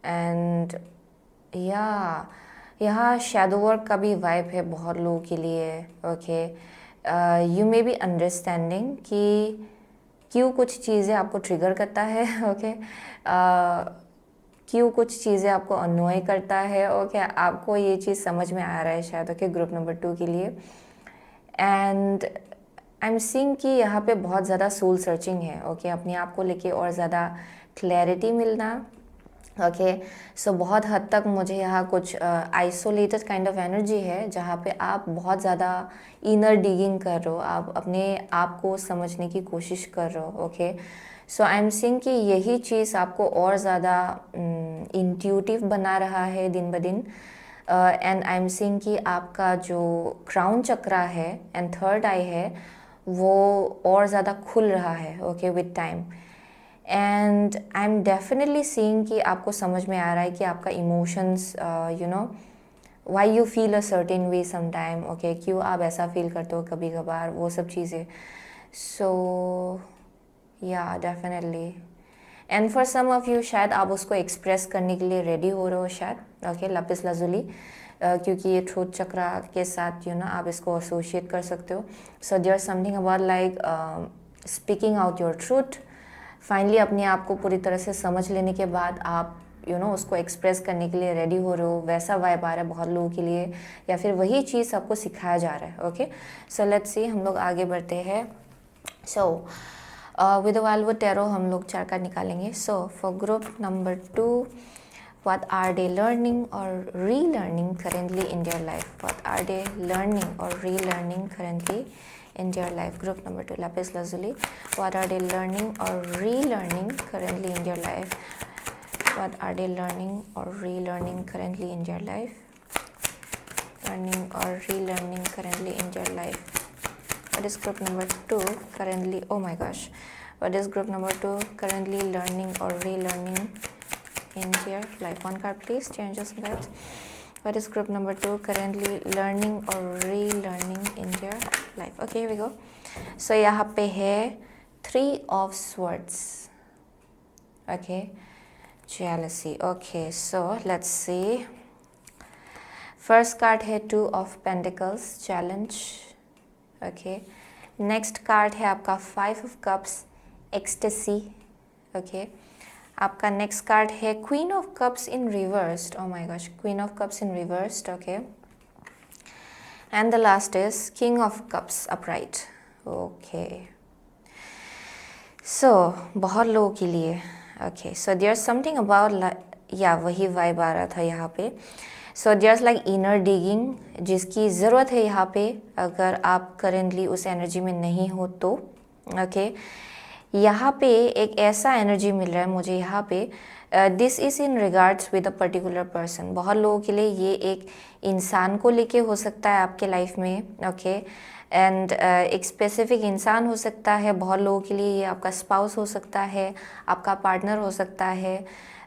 एंड या यहाँ शैडो वर्क का भी वाइब है बहुत लोगों के लिए, okay. You may be understanding कि क्यों कुछ चीज़ें आपको ट्रिगर करता है, ओके, क्यों कुछ चीज़ें आपको अनोय करता है, ओके, आपको ये चीज़ समझ में आ रहा है शायद, ओके, ग्रुप नंबर 2 के लिए। एंड आई एम सीइंग कि यहाँ पे बहुत ज़्यादा सोल सर्चिंग है, ओके, अपने आप को लेके और ज़्यादा क्लैरिटी मिलना, ओके। सो बहुत हद तक मुझे यहाँ कुछ आइसोलेटेड काइंड ऑफ एनर्जी है जहाँ पे आप बहुत ज़्यादा इनर डिगिंग कर रहे हो, आप अपने आप को समझने की कोशिश कर रहे हो, okay. So I am seeing कि यही चीज़ आपको और ज़्यादा इंट्यूटिव बना रहा है दिन ब दिन। एंड आई एम सीइंग कि आपका जो क्राउन चक्रा है एंड थर्ड आई है वो और ज़्यादा खुल रहा है, okay, with time. And I am definitely seeing कि आपको समझ में आ रहा है कि आपका emotions, why you feel a certain way sometime, okay, क्यों आप ऐसा फील करते हो कभी कभार, वो सब चीज़ें। So yeah definitely, and for some of you शायद आप उसको एक्सप्रेस करने के लिए रेडी हो रहे हो शायद, ओके, लापिस लाजुली, क्योंकि ये ट्रूथ चक्रा के साथ आप इसको एसोशिएट कर सकते हो। So there something about like speaking out your truth, finally अपने आप को पूरी तरह से समझ लेने के बाद आप उसको एक्सप्रेस करने के लिए रेडी हो रहे हो, वैसा वाइब आ रहा है बहुत लोगों के लिए, या फिर वही चीज़ आपको सिखाया जा रहा है, ओके। सो लेट्स सी, हम लोग आगे बढ़ते हैं। सो विद वाल्वो टैरो हम लोग 4 कार्ड निकालेंगे। So for group number 2, what are they learning or relearning currently in their life? What are they learning or relearning currently in their life? Group number 2, lapis lazuli. What are they learning or relearning currently in their life? What are they learning or relearning currently in their life? Learning or relearning currently in their life. What is group number 2 currently? Oh my gosh. What is group number 2 currently learning or relearning in their life? One card please, change the cards. What is group number 2 currently learning or relearning in their life? Okay, here we go. So यहाँ पे है 3 of swords, okay, jealousy, okay. So let's see, first card है 2 of pentacles, challenge, okay. next card है आपका 5 of cups, ecstasy, okay. आपका next card है queen of cups in reversed, oh my gosh, queen of cups in reversed, okay. And the last is king of cups upright, okay, so बहुत लोगों के लिए okay, so there something about या वही vibe आ रहा था यहाँ पे. So there like inner digging जिसकी ज़रूरत है यहाँ पे, अगर आप करेंटली उस एनर्जी में नहीं हो तो. ओके, यहाँ पे एक ऐसा एनर्जी मिल रहा है मुझे यहाँ पे. This is in regards with a particular person. बहुत लोगों के लिए ये एक इंसान को लेके हो सकता है आपके लाइफ में. ओके, एंड एक स्पेसिफिक इंसान हो सकता है. बहुत लोगों के लिए ये आपका स्पाउस हो सकता है, आपका पार्टनर हो सकता है,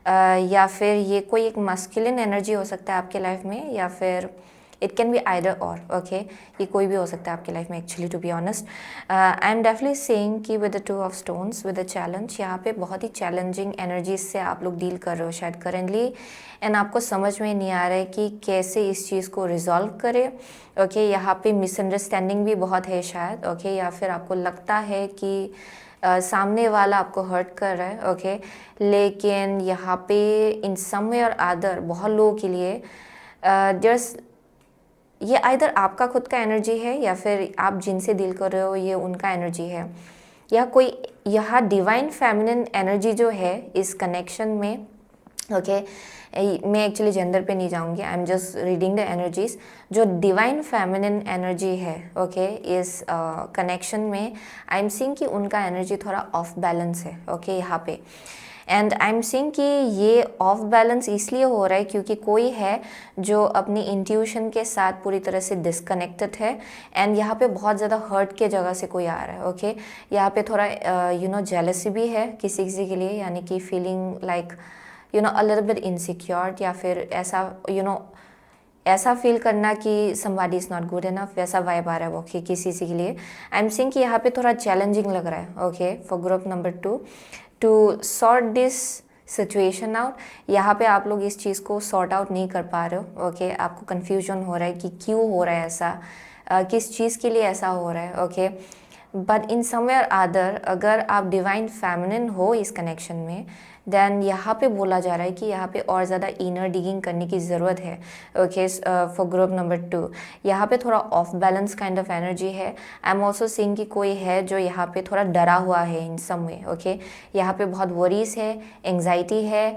या फिर ये कोई एक मस्कुलिन एनर्जी हो सकता है आपके लाइफ में, या फिर it can be either or. Okay, ये कोई भी हो सकता है आपके लाइफ में actually, to be honest. I am definitely saying कि with the two of stones with the challenge, यहाँ पे बहुत ही चैलेंजिंग एनर्जीज से आप लोग डील कर रहे हो शायद करेंटली, एंड आपको समझ में नहीं आ रहा है कि कैसे इस चीज़ को रिजॉल्व करें. ओके, यहाँ पे मिसअंडरस्टैंडिंग भी बहुत है शायद. ओके, या फिर आपको लगता है कि सामने वाला आपको हर्ट कर रहा है. ओके, लेकिन यहाँ पे इन सम वे और अदर बहुत लोगों के लिए जस्ट ये आइदर आपका खुद का एनर्जी है, या फिर आप जिनसे डील कर रहे हो ये उनका एनर्जी है, या कोई यहाँ डिवाइन फेमिनिन एनर्जी जो है इस कनेक्शन में. ओके, मैं एक्चुअली जेंडर पे नहीं जाऊंगी, I am just reading the energies. जो डिवाइन फेमिनिन एनर्जी है ओके, इस कनेक्शन में आई एम सीइंग कि उनका एनर्जी थोड़ा ऑफ बैलेंस है. ओके, यहाँ पे एंड आई एम सीइंग कि ये ऑफ बैलेंस इसलिए हो रहा है क्योंकि कोई है जो अपनी इंट्यूशन के साथ पूरी तरह से डिस्कनेक्टेड है, एंड यहाँ पे बहुत ज़्यादा हर्ट के जगह से कोई आ रहा है. ओके, यहाँ पे थोड़ा जेलसी भी है किसी किसी के लिए, यानी कि feeling like a little bit insecure, या फिर ऐसा ऐसा फील करना कि somebody is not good enough, वैसा वाइब आ रहा है. ओके, किसी के लिए आई एम सीइंग कि यहाँ पे थोड़ा चैलेंजिंग लग रहा है. Okay, for group number 2 to sort this situation out. यहाँ पे आप लोग इस चीज़ को सॉर्ट आउट नहीं कर पा रहे हो. ओके, आपको कन्फ्यूजन हो रहा है कि क्यों हो रहा है ऐसा, किस चीज़ के लिए ऐसा हो रहा है. Okay, but in somewhere other अगर आप डिवाइन फेमिनिन हो इस कनेक्शन में, देन यहाँ पे बोला जा रहा है कि यहाँ पे और ज़्यादा इनर डिगिंग करने की ज़रूरत है. ओके, फॉर ग्रुप नंबर 2 यहाँ पे थोड़ा off balance kind of energy है. आई एम ऑल्सो सीइंग कि कोई है जो यहाँ पे थोड़ा डरा हुआ है इन सम वे. ओके, यहाँ पे बहुत वरीज है, एंग्जाइटी है,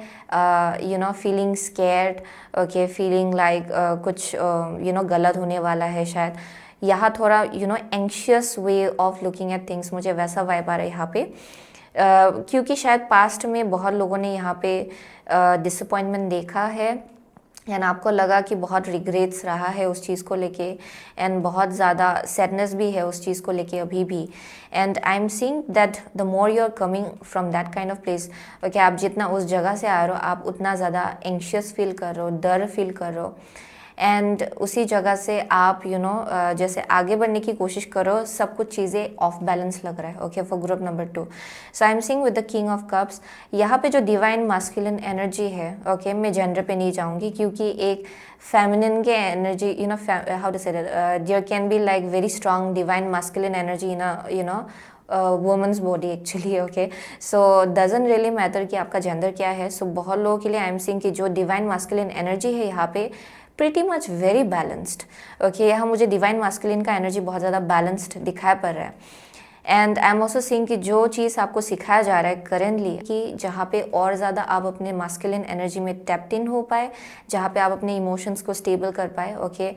feeling scared. Okay, feeling like कुछ गलत होने वाला है शायद. यहाँ थोड़ा anxious way of looking at things, मुझे वैसा वाइब आ रहा है यहाँ पे. क्योंकि शायद पास्ट में बहुत लोगों ने यहाँ पे डिसअपॉइंटमेंट देखा है, एंड आपको लगा कि बहुत रिग्रेट्स रहा है उस चीज़ को लेके, एंड बहुत ज़्यादा सैडनेस भी है उस चीज़ को लेके अभी भी. And I am seeing that the more you are coming from that kind of place, okay, आप जितना उस जगह से आ रहे हो आप उतना ज़्यादा एंग्शियस फील कर रहे हो, डर फील कर रहे हो, एंड उसी जगह से आप जैसे आगे बढ़ने की कोशिश करो, सब कुछ चीज़ें ऑफ बैलेंस लग रहा है. Okay, for group number 2 so I am seeing with the king of cups. यहाँ पे जो डिवाइन मास्कुलिन एनर्जी है, ओके, मैं जेंडर पे नहीं जाऊँगी क्योंकि एक फेमिनिन के energy how to say there can be like very strong divine masculine energy in women's body actually. Okay, so doesn't really matter कि आपका जेंडर क्या है. सो बहुत लोगों के लिए आई एम सीइंग कि जो डिवाइन मास्कुलिन एनर्जी है यहाँ पे pretty much very balanced. Okay, यहाँ मुझे डिवाइन मास्कुलिन का एनर्जी बहुत ज़्यादा बैलेंस्ड दिखाई पड़ रहा है. And I am also seeing कि जो चीज़ आपको सिखाया जा रहा है करेंटली, कि जहाँ पे और ज़्यादा आप अपने मास्कुलिन एनर्जी में टैप्ड इन हो पाए, जहाँ पे आप अपने इमोशंस को स्टेबल कर पाए. Okay,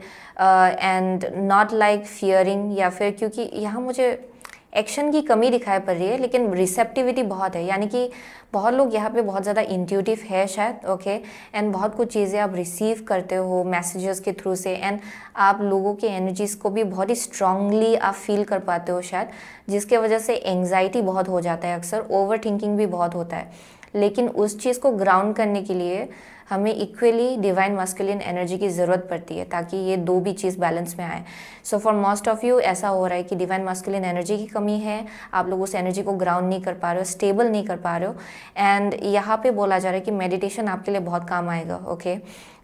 and not like fearing, या फिर क्योंकि यहाँ मुझे एक्शन की कमी दिखाई पड़ रही है लेकिन रिसेप्टिविटी बहुत है, यानी कि बहुत लोग यहाँ पे बहुत ज़्यादा इंट्यूटिव है शायद. ओके, एंड बहुत कुछ चीज़ें आप रिसीव करते हो मैसेजेस के थ्रू से, एंड आप लोगों के एनर्जीज़ को भी बहुत ही स्ट्रांगली आप फील कर पाते हो शायद, जिसके वजह से एंग्जाइटी बहुत हो जाता है, अक्सर ओवर थिंकिंग भी बहुत होता है. लेकिन उस चीज़ को ग्राउंड करने के लिए हमें इक्वली डिवाइन मास्कुलिन एनर्जी की ज़रूरत पड़ती है ताकि ये दो भी चीज़ बैलेंस में आए. So for most of you ऐसा हो रहा है कि डिवाइन मास्कुलिन एनर्जी की कमी है, आप लोग उस एनर्जी को ग्राउंड नहीं कर पा रहे हो, स्टेबल नहीं कर पा रहे हो. एंड यहाँ पे बोला जा रहा है कि मेडिटेशन आपके लिए बहुत काम आएगा. Okay,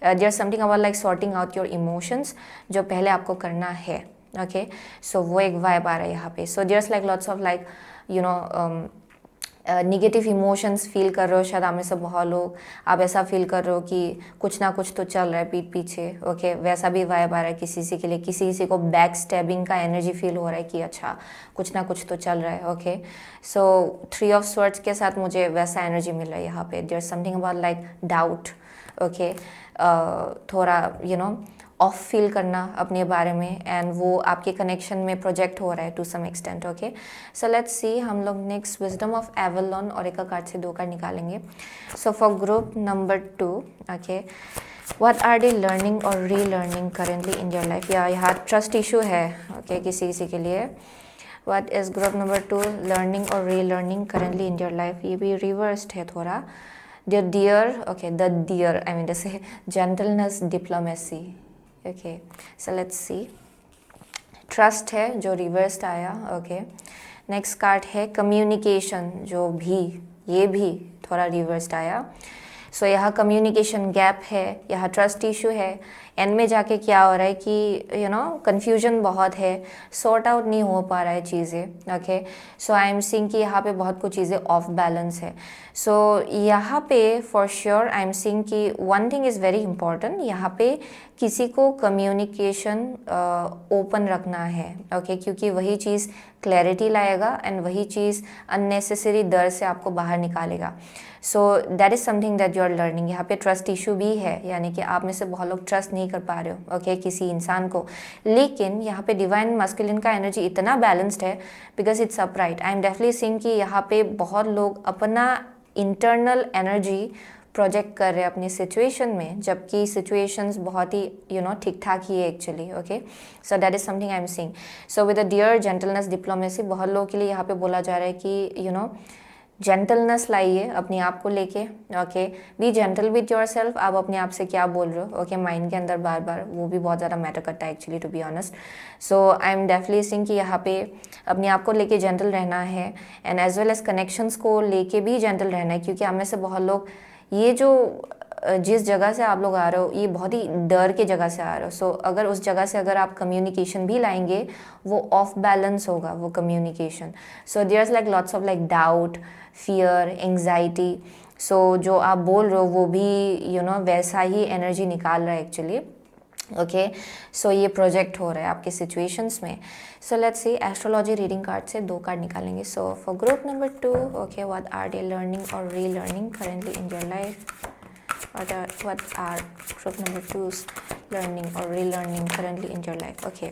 there something about like sorting out your emotions, जो पहले आपको करना है. ओके, सो वो एक वाइब आ रहा है यहाँ पे. So there's like lots of like negative emotions feel कर रहे हो, शायद आप में से बहुत लोग आप ऐसा फील कर रहे हो कि कुछ ना कुछ तो चल रहा है पीठ पीछे, ओके वैसा भी वाइब आ रहा है किसी के लिए, किसी को बैक स्टैबिंग का एनर्जी फील हो रहा है कि अच्छा कुछ ना कुछ तो चल रहा है, ओके। सो 3 ऑफ स्वर्ड्स के साथ मुझे वैसा एनर्जी मिल रहा है यहाँ पे। There something about like doubt, okay, थोड़ा ऑफ फील करना अपने बारे में, एंड वो आपके कनेक्शन में प्रोजेक्ट हो रहा है to some extent, okay. So let's see, हम लोग next wisdom of Avalon oracle card से 2 कार्ड निकालेंगे। So for group number 2, okay, what are they learning और relearning currently in your life. या यहाँ ट्रस्ट इशू है, okay, किसी के लिए। What is group number 2 learning और relearning currently in your life. ये भी रिवर्स्ड है थोड़ा। The deer, okay, the dear I mean जैसे gentleness, diplomacy, okay. So let's C, trust है जो रिवर्स्ड आया, ओके। नेक्स्ट कार्ड है कम्युनिकेशन, जो भी ये भी थोड़ा रिवर्स्ड आया। सो यहाँ कम्युनिकेशन गैप है, यहाँ ट्रस्ट इशू है। एंड में जाके क्या हो रहा है कि कन्फ्यूजन बहुत है, सॉर्ट आउट नहीं हो पा रहा है चीज़ें, okay. So I am seeing कि यहाँ पे बहुत कुछ चीज़ें ऑफ बैलेंस है। सो यहाँ पे for sure I am seeing कि one thing is very important, यहाँ पे किसी को कम्युनिकेशन ओपन रखना है, ओके, क्योंकि वही चीज़ क्लैरिटी लाएगा एंड वही चीज़ अननेसेसरी डर से आपको बाहर निकालेगा। So that is something that you are learning. यहाँ पे ट्रस्ट इशू भी है, यानी कि आप में से बहुत लोग ट्रस्ट नहीं कर पा रहे हो, ओके, किसी इंसान को। लेकिन यहाँ पे डिवाइन मास्कुलिन का एनर्जी इतना बैलेंस्ड है because it's upright. I am definitely seeing कि यहाँ पे बहुत लोग अपना इंटरनल एनर्जी प्रोजेक्ट कर रहे हैं अपनी सिचुएशन में, जबकि सिचुएशंस बहुत ही ठीक ठाक ही है actually, okay. So that is something I am seeing. So with a deer, gentleness, diplomacy, बहुत लोगों के लिए यहाँ पे बोला जा रहा है कि जेंटलनेस लाइए अपने आप को लेके, okay. B gentle with your self. आप अपने आप से क्या बोल रहे हो, ओके, माइंड के अंदर बार बार, वो भी बहुत ज़्यादा मैटर करता है actually, to be honest. So I am definitely seeing कि यहाँ पे अपने आप को लेके जेंटल रहना है, and as well as connections को लेके भी जेंटल रहना है, क्योंकि आप में से बहुत लोग ये जो जिस जगह से आप लोग आ रहे हो ये बहुत ही डर के जगह से आ रहे हो। सो अगर उस जगह से अगर आप कम्युनिकेशन भी लाएंगे वो ऑफ बैलेंस होगा वो communication. So there is like lots of like doubt, fear, anxiety. So जो आप बोल रहे हो वो भी वैसा ही एनर्जी निकाल रहा है एक्चुअली, ओके। सो ये प्रोजेक्ट हो रहा है आपके सिचुएशंस में। So let's see, astrology reading card से 2 कार्ड निकालेंगे। So for group number 2, okay, what are they learning और relearning currently in your life. what are group number 2's learning or relearning currently in your life, okay.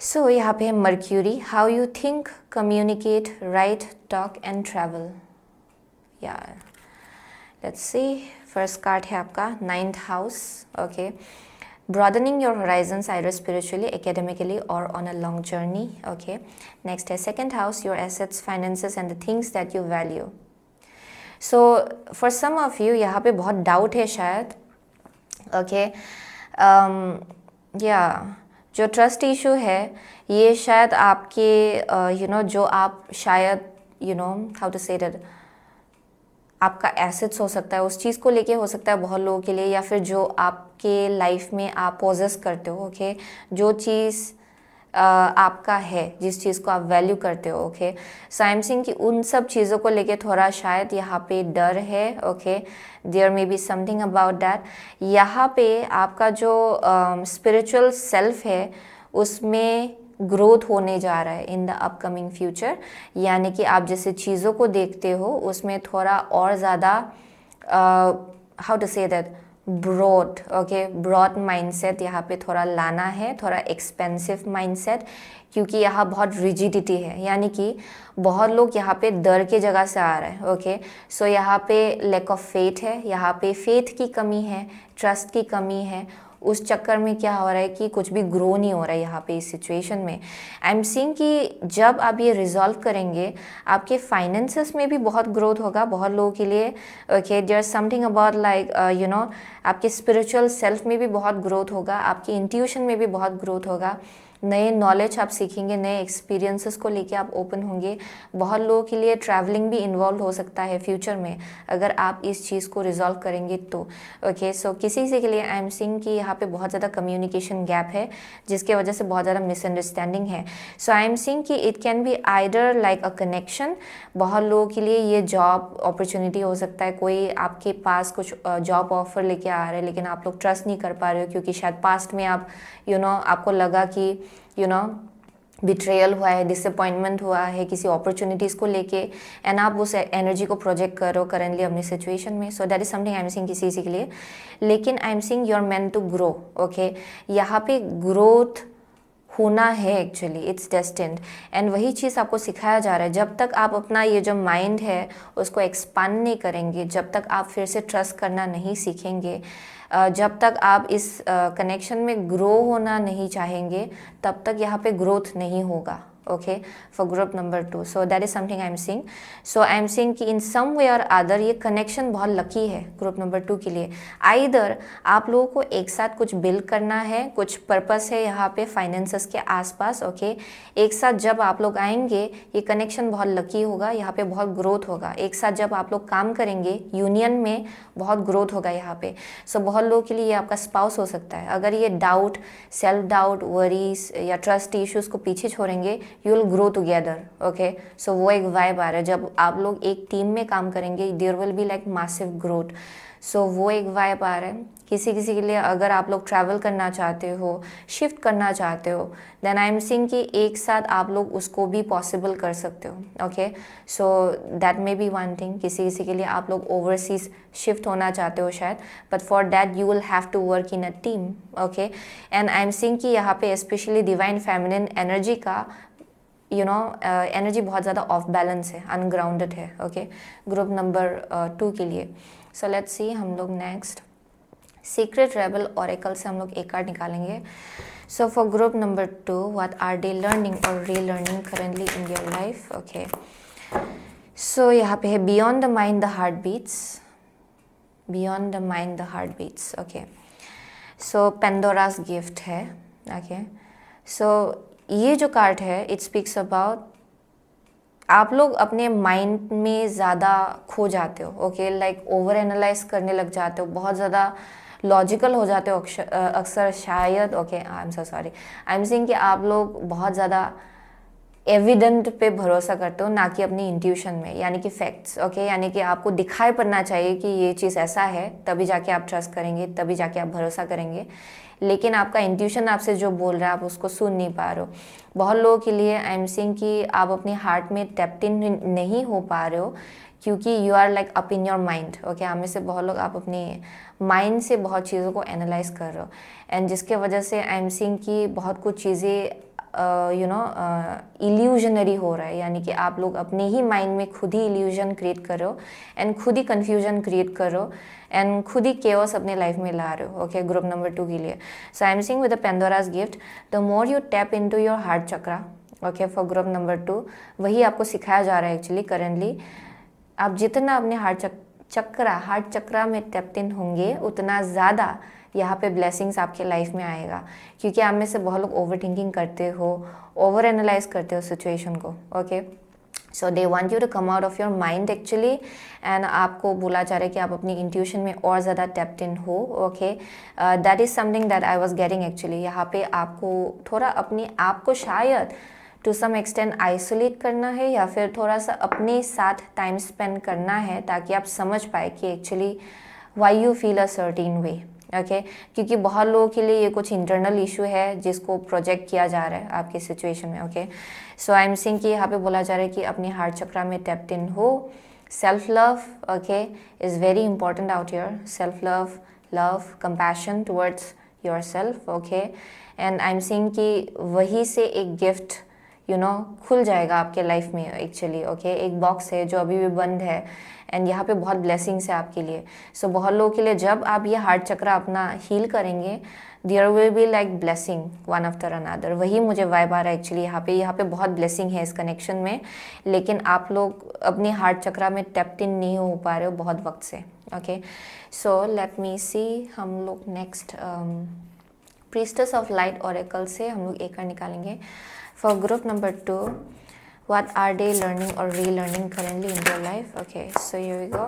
So यहाँ पे Mercury, how you think, communicate, write, talk and travel. Yeah, let's see, first card है आपका 9th house, okay. Broadening your horizons either spiritually, academically or on a long journey, okay. Next है 2nd house, your assets, finances and the things that you value. So for some of you यहाँ पे बहुत doubt है शायद, okay. या जो trust issue है ये शायद आपके जो आप शायद हाउ टू से दैट, आपका एसेट्स हो सकता है, उस चीज़ को लेके हो सकता है बहुत लोगों के लिए, या फिर जो आपके लाइफ में आप पोजेस करते हो, ओके, जो चीज़ आपका है, जिस चीज़ को आप वैल्यू करते हो, okay. So I am seeing कि उन सब चीज़ों को लेके थोड़ा शायद यहाँ पे डर है, okay. There may be something about that. यहाँ पे आपका जो स्पिरिचुअल सेल्फ है उसमें ग्रोथ होने जा रहा है इन द अपकमिंग फ्यूचर, यानी कि आप जैसे चीज़ों को देखते हो उसमें थोड़ा और ज़्यादा how to say that broad, okay, broad mindset यहाँ पे थोड़ा लाना है, थोड़ा एक्सपेंसिव माइंडसेट, क्योंकि यहाँ बहुत रिजिडिटी है, यानी कि बहुत लोग यहाँ पे डर के जगह से आ रहे हैं, ओके। सो यहाँ पे लैक ऑफ फेथ है, यहाँ पे फेथ की कमी है, ट्रस्ट की कमी है। उस चक्कर में क्या हो रहा है कि कुछ भी ग्रो नहीं हो रहा है यहाँ पे इस सिचुएशन में। आई एम सीइंग कि जब आप ये रिजॉल्व करेंगे आपके फाइनेंसेस में भी बहुत ग्रोथ होगा बहुत लोगों के लिए, okay. There is something about like आपके स्पिरिचुअल सेल्फ में भी बहुत ग्रोथ होगा, आपकी इंट्यूशन में भी बहुत ग्रोथ होगा। नए नॉलेज आप सीखेंगे, नए एक्सपीरियंसेस को लेके आप ओपन होंगे। बहुत लोगों के लिए ट्रैवलिंग भी इन्वॉल्व हो सकता है फ्यूचर में, अगर आप इस चीज़ को रिजॉल्व करेंगे तो। ओके, सो किसी के लिए आई एम सीइंग कि यहाँ पे बहुत ज़्यादा कम्युनिकेशन गैप है, जिसके वजह से बहुत ज़्यादा मिसअंडरस्टैंडिंग है। सो आई एम सीइंग कि it can be either like a connection, बहुत लोगों के लिए ये जॉब अपॉर्चुनिटी हो सकता है, कोई आपके पास कुछ जॉब ऑफर लेके आ रहे हैं लेकिन आप लोग ट्रस्ट नहीं कर पा रहे हो, क्योंकि शायद पास्ट में आप आपको लगा कि बिट्रेयल हुआ है, डिसअपॉइंटमेंट हुआ है किसी अपॉर्चुनिटीज़ को लेके, एंड आप उस एनर्जी को प्रोजेक्ट करो करेंटली अपनी सिचुएशन में। So that is something I am seeing किसी के लिए। लेकिन I am seeing you are meant to grow. Okay, यहाँ पे ग्रोथ होना है, एक्चुअली इट्स डेस्टिन्ड, एंड वही चीज़ आपको सिखाया जा रहा है। जब तक आप अपना ये जो माइंड है उसको एक्सपांड नहीं करेंगे, जब तक आप फिर से ट्रस्ट करना नहीं सीखेंगे, जब तक आप इस कनेक्शन में ग्रो होना नहीं चाहेंगे, तब तक यहाँ पे ग्रोथ नहीं होगा। Okay, for group number 2, so that is something I am seeing. So I am seeing कि इन सम वे और अदर ये कनेक्शन बहुत लकी है ग्रुप नंबर 2 के लिए। आइदर आप लोगों को एक साथ कुछ बिल्ड करना है, कुछ पर्पस है यहाँ पे फाइनेंसेस के आसपास। ओके, एक साथ जब आप लोग आएंगे ये कनेक्शन बहुत लकी होगा, यहाँ पे बहुत ग्रोथ होगा। एक साथ जब आप लोग काम करेंगे यूनियन में, बहुत ग्रोथ होगा यहाँ पे। सो बहुत लोगों के लिए ये आपका स्पाउस हो सकता है। अगर ये डाउट, सेल्फ डाउट, वरीज या ट्रस्ट इश्यूज को पीछे छोड़ेंगे, you will grow together. Okay, so वो एक वाइब आ रहा है, जब आप लोग एक टीम में काम करेंगे there will be like massive growth. So वो एक वाइब आ रहा है किसी के लिए। अगर आप लोग ट्रैवल करना चाहते हो, शिफ्ट करना चाहते हो, देन आई एम सीइंग कि एक साथ आप लोग उसको भी पॉसिबल कर सकते हो। Okay, so that may B one thing. किसी के लिए आप लोग ओवरसीज शिफ्ट होना चाहते हो शायद, but for that you will have to work in a team. Okay, and I am seeing कि यहाँ पे स्पेशली डिवाइन फेमिनिन एनर्जी का एनर्जी बहुत ज़्यादा ऑफ बैलेंस है, अनग्राउंडेड है। ओके, ग्रुप नंबर 2 के लिए। सो लेट्स सी, हम लोग नेक्स्ट सीक्रेट रेबल ऑरेकल से हम लोग एक कार्ड निकालेंगे। So for group number 2, what are they learning और relearning currently in their life. Okay, so यहाँ पे है beyond the mind the heart beats, beyond the mind the heart beats. Okay, so Pandora's gift है। Okay, so ये जो card है it speaks about आप लोग अपने माइंड में ज़्यादा खो जाते हो। ओके, लाइक ओवर एनालाइज करने लग जाते हो, बहुत ज़्यादा लॉजिकल हो जाते हो अक्सर शायद। Okay, I am so sorry, I am saying कि आप लोग बहुत ज़्यादा एविडेंट पे भरोसा करते हो, ना कि अपनी इंट्यूशन में, यानी कि फैक्ट्स। ओके, यानी कि आपको दिखाई पड़ना चाहिए कि ये चीज़ ऐसा है, तभी जाके आप ट्रस्ट करेंगे, तभी जाके आप भरोसा करेंगे। लेकिन आपका इंट्यूशन आपसे जो बोल रहा है आप उसको सुन नहीं पा रहे हो। बहुत लोगों के लिए आई एम सीइंग कि आप अपने हार्ट में टैप्ड इन नहीं हो पा रहे हो, क्योंकि you are like up in your mind. Okay, हमें से बहुत लोग आप अपने माइंड से बहुत चीज़ों को एनालाइज कर रहे हो, एंड जिसके वजह से आई एम सीइंग कि बहुत कुछ चीज़ें इल्यूजनरी हो रहा है, यानी कि आप लोग अपने ही माइंड में खुद ही इल्यूजन क्रिएट कर रहे हो, एंड खुद ही कन्फ्यूजन क्रिएट कर रहे हो, एंड खुद ही केओस अपने लाइफ में ला रहे हो। ओके, ग्रुप नंबर 2 के लिए। So I am seeing with the Pandora's gift, the more you tap into your heart chakra. Okay, for group number 2 वही आपको सिखाया जा रहा है एक्चुअली करेंटली। आप जितना अपने हार्ट चक्रा में टैप्ड इन होंगे, उतना ज़्यादा यहाँ पे ब्लेसिंग्स आपके लाइफ में आएगा, क्योंकि आप में से बहुत लोग ओवर थिंकिंग करते हो, ओवर एनालाइज करते हो सिचुएशन को। Okay, so they want you to come out of your mind actually, and आपको बोला जा रहा है कि आप अपनी इंट्यूशन में और ज़्यादा टैप्ड इन हो। Okay, that is something that I was getting actually. यहाँ पे आपको थोड़ा अपने आप को शायद टू सम एक्सटेंट आइसोलेट करना है, या फिर थोड़ा सा अपने साथ टाइम स्पेंड करना है, ताकि आप समझ पाए कि actually why you feel a certain way. Okay, क्योंकि बहुत लोगों के लिए ये कुछ इंटरनल इशू है जिसको प्रोजेक्ट किया जा रहा है आपकी सिचुएशन में। Okay, so I am seeing कि यहाँ पे बोला जा रहा है कि अपने हार्ट चक्रा में टैप्ड इन हो। Self love, okay, is very important out here. Self love, love, compassion towards your self. Okay, and I am seeing कि वही से एक गिफ्ट खुल जाएगा आपके लाइफ में एक्चुअली। ओके, एक बॉक्स है जो अभी भी बंद है, एंड यहाँ पे बहुत ब्लेसिंग्स है आपके लिए। सो बहुत लोगों के लिए जब आप ये हार्ट चक्रा अपना हील करेंगे, there will be like blessing one after another. वही मुझे वाइब आ रहा है एक्चुअली। यहाँ पे बहुत ब्लेसिंग है इस कनेक्शन में, लेकिन आप लोग अपने हार्ट चक्रा में टैप्ड इन नहीं हो पा रहे हो बहुत वक्त से। ओके, सो लेट मी सी, हम लोग next priestess of light oracle से हम लोग एक कार्ड निकालेंगे for group number 2. What are they learning or relearning currently in their life? Okay, so here we go.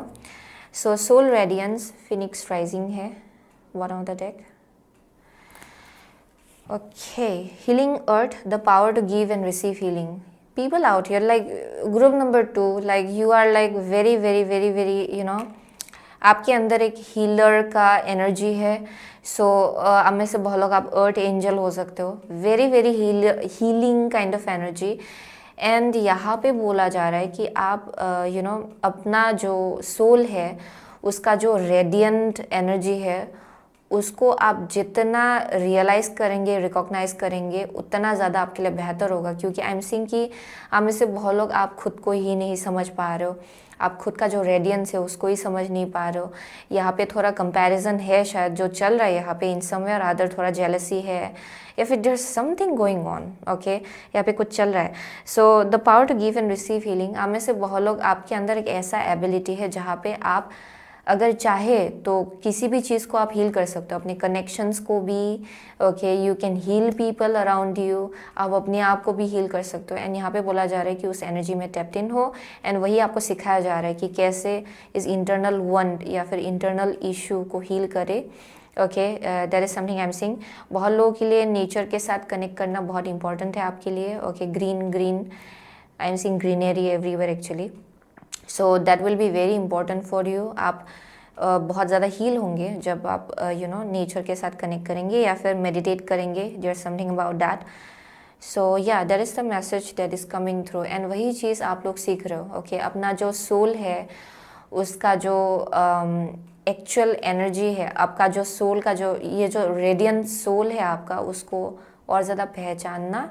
So Soul Radiance, Phoenix Rising है bottom of the deck. Okay, Healing Earth, the power to give and receive healing. People out here, like group number 2, like you are like very, you know, आपके अंदर एक healer का energy है. सो अब में से बहुत लोग आप अर्थ एंजल हो सकते हो. Very healing kind of energy. And यहाँ पे बोला जा रहा है कि आप यू नो अपना जो सोल है उसका जो रेडियंट एनर्जी है उसको आप जितना रियलाइज़ करेंगे, रिकॉग्नाइज करेंगे, उतना ज़्यादा आपके लिए बेहतर होगा. क्योंकि आई एम सीइंग कि आप में से बहुत लोग आप खुद को ही नहीं समझ पा रहे हो. आप खुद का जो रेडियंस है उसको ही समझ नहीं पा रहे हो. यहाँ पे थोड़ा कंपैरिजन है शायद जो चल रहा है यहाँ पे. इन समवेयर अदर थोड़ा जेलसी है या फिर there something going on. Okay, यहाँ पे कुछ चल रहा है. So the power to give and receive healing. आप में से बहुत लोग आपके अंदर एक ऐसा एबिलिटी है जहाँ पे आप अगर चाहे तो किसी भी चीज़ को आप हील कर सकते हो. अपने कनेक्शंस को भी. Okay, you can heal people around you. आप अपने आप को भी हील कर सकते हो. एंड यहाँ पे बोला जा रहा है कि उस एनर्जी में टैप्ड इन हो. एंड वही आपको सिखाया जा रहा है कि कैसे इस इंटरनल वंट या फिर इंटरनल इशू को हील करे. Okay, that is something I am seeing. बहुत लोगों के लिए नेचर के साथ कनेक्ट करना बहुत इंपॉर्टेंट है आपके लिए. Okay, green I am seeing greenery everywhere actually. So that will be very important for you. आप बहुत ज़्यादा हील होंगे जब आप यू नो नेचर के साथ कनेक्ट करेंगे या फिर मेडिटेट करेंगे. There is something about that. So yeah that is the message that is coming through. And वही चीज़ आप लोग सीख रहे हो. ओके, अपना जो सोल है उसका जो एक्चुअल एनर्जी है, आपका जो सोल का जो ये जो रेडियंट सोल है आपका, उसको और ज़्यादा पहचानना.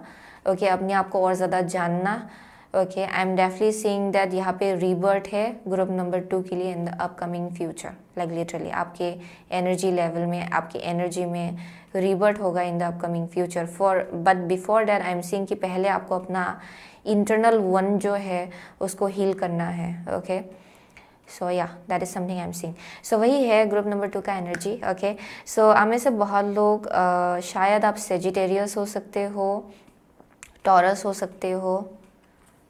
ओके, अपने आप को और ज़्यादा जानना. Okay, I am definitely seeing that यहाँ पे रीबर्थ है ग्रुप नंबर 2 के लिए इन the upcoming future. Like literally आपके एनर्जी लेवल में, आपकी एनर्जी में रीबर्थ होगा इन the upcoming future. But before that I am seeing कि पहले आपको अपना इंटरनल वन जो है उसको हील करना है. Okay, so yeah that is something I am seeing. So वही है ग्रुप नंबर 2 का एनर्जी. ओके, सो आप में से बहुत लोग शायद आप सेजिटेरियस हो सकते हो, टॉरस हो सकते हो,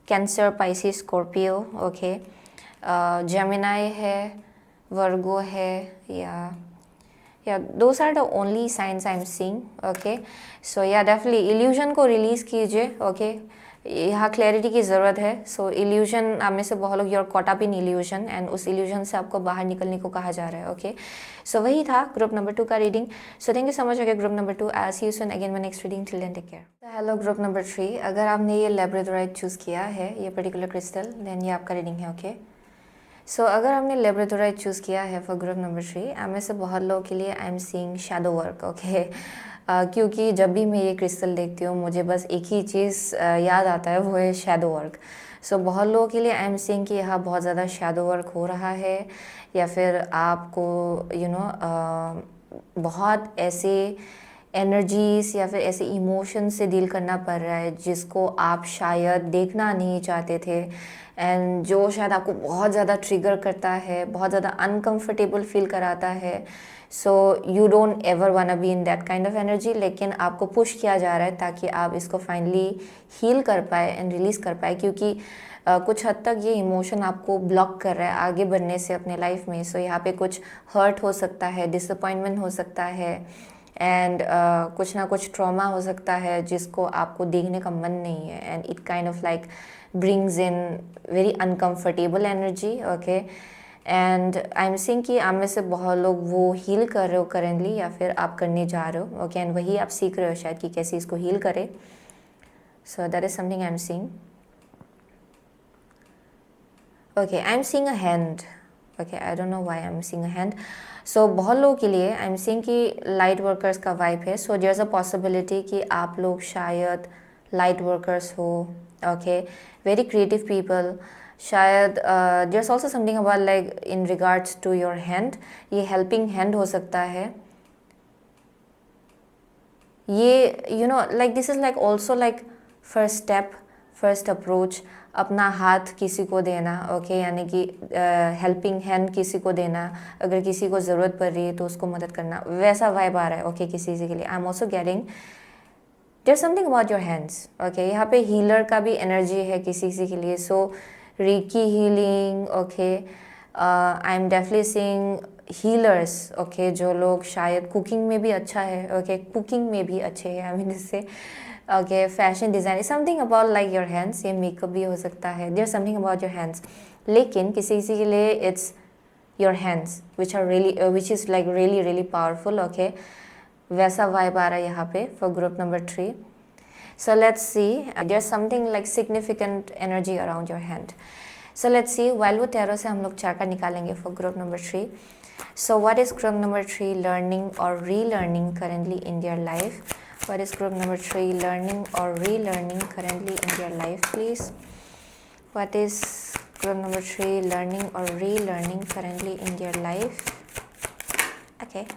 cancer, Pisces, Scorpio. Okay, Gemini है, वर्गो है, yeah those are the only signs I am seeing. Okay, so yeah definitely illusion को रिलीज़ कीजिए. ओके, यहाँ क्लैरिटी की ज़रूरत है. सो इल्यूजन आप में से बहुत लोग you're caught up in illusion and उस इल्यूजन से आपको बाहर निकलने को कहा जा रहा है. ओके, सो वही था ग्रुप नंबर 2 का reading. So thank you so much. Okay, group number 2, I see you soon again my next reading. Till then take care. Hello group number 3. अगर आपने ये लैब्राडोराइट चूज़ किया है, ये पर्टिकुलर क्रिस्टल, देन ये आपका reading है. ओके, सो अगर आपने लैब्राडोराइट चूज़ किया है फॉर ग्रुप नंबर 3, आप में से बहुत लोगों के लिए I am seeing shadow work. Okay, क्योंकि जब भी मैं ये क्रिस्टल देखती हूँ मुझे बस एक ही चीज़ याद आता है, वो है शैडो वर्क. सो बहुत लोगों के लिए आई एम सीइंग कि यहाँ बहुत ज़्यादा शैडो वर्क हो रहा है या फिर आपको यू नो बहुत ऐसे एनर्जीज या फिर ऐसे इमोशंस से डील करना पड़ रहा है जिसको आप शायद देखना नहीं चाहते थे. एंड जो शायद आपको बहुत ज़्यादा ट्रिगर करता है, बहुत ज़्यादा अनकंफर्टेबल फील कराता है. So you don't ever wanna be in that kind of energy. लेकिन आपको पुश किया जा रहा है ताकि आप इसको फाइनली हील कर पाए एंड रिलीज़ कर पाए. क्योंकि कुछ हद तक ये इमोशन आपको ब्लॉक कर रहा है आगे बढ़ने से अपने लाइफ में. सो यहाँ पे कुछ हर्ट हो सकता है, डिसअपॉइंटमेंट हो सकता है एंड कुछ ना कुछ ट्रॉमा हो सकता है जिसको आपको देखने का मन नहीं है. And it kind of like brings in very uncomfortable energy. okay, and I'm seeing कि आप में से बहुत लोग वो हील कर रहे हो करेंटली या फिर आप करने जा रहे हो. ओके, एंड वही आप सीख रहे हो शायद कि कैसे इसको हील करें. So that is something I am seeing. Okay, I am seeing a hand. Okay, I don't know why I am seeing a hand. So बहुत लोगों के लिए आई एम सीइंग कि लाइट वर्कर्स का वाइब है. So there is a possibility कि आप लोग शायद लाइट वर्कर्स हो. Okay, very creative people. शायद there's also something about like in regards to your hand. ये helping hand हो सकता है. ये you know like this is like also like first step first approach, अपना हाथ किसी को देना, ओके, यानी कि हेल्पिंग हैंड किसी को देना, अगर किसी को ज़रूरत पड़ रही है तो उसको मदद करना, वैसा वाइब आ रहा है, ओके, किसी के लिए। I am also getting there something about your hands, okay, यहाँ पे हीलर का भी एनर्जी है किसी के लिए, so reiki healing, okay, I am definitely seeing healers, okay, जो लोग शायद कुकिंग में भी अच्छा है, ओके, कुकिंग में भी अच्छे हैं, आई मीन इससे, okay, fashion design, something about like your hands, ये मेकअप भी हो सकता है, there something about your hands, लेकिन किसी के लिए it's your hands which is like really really powerful, okay, वैसा वाइब आ रहा है यहाँ पे for group number 3. So let's see, there's something like significant energy around your hand. So let's see, while वो tarot से हम लोग 4 कार्ड निकालेंगे for group number 3. So what is group number 3 learning or relearning currently in their life? What is group number 3 learning or relearning currently in their life, please? What is group number 3 learning or relearning currently in their life? Okay.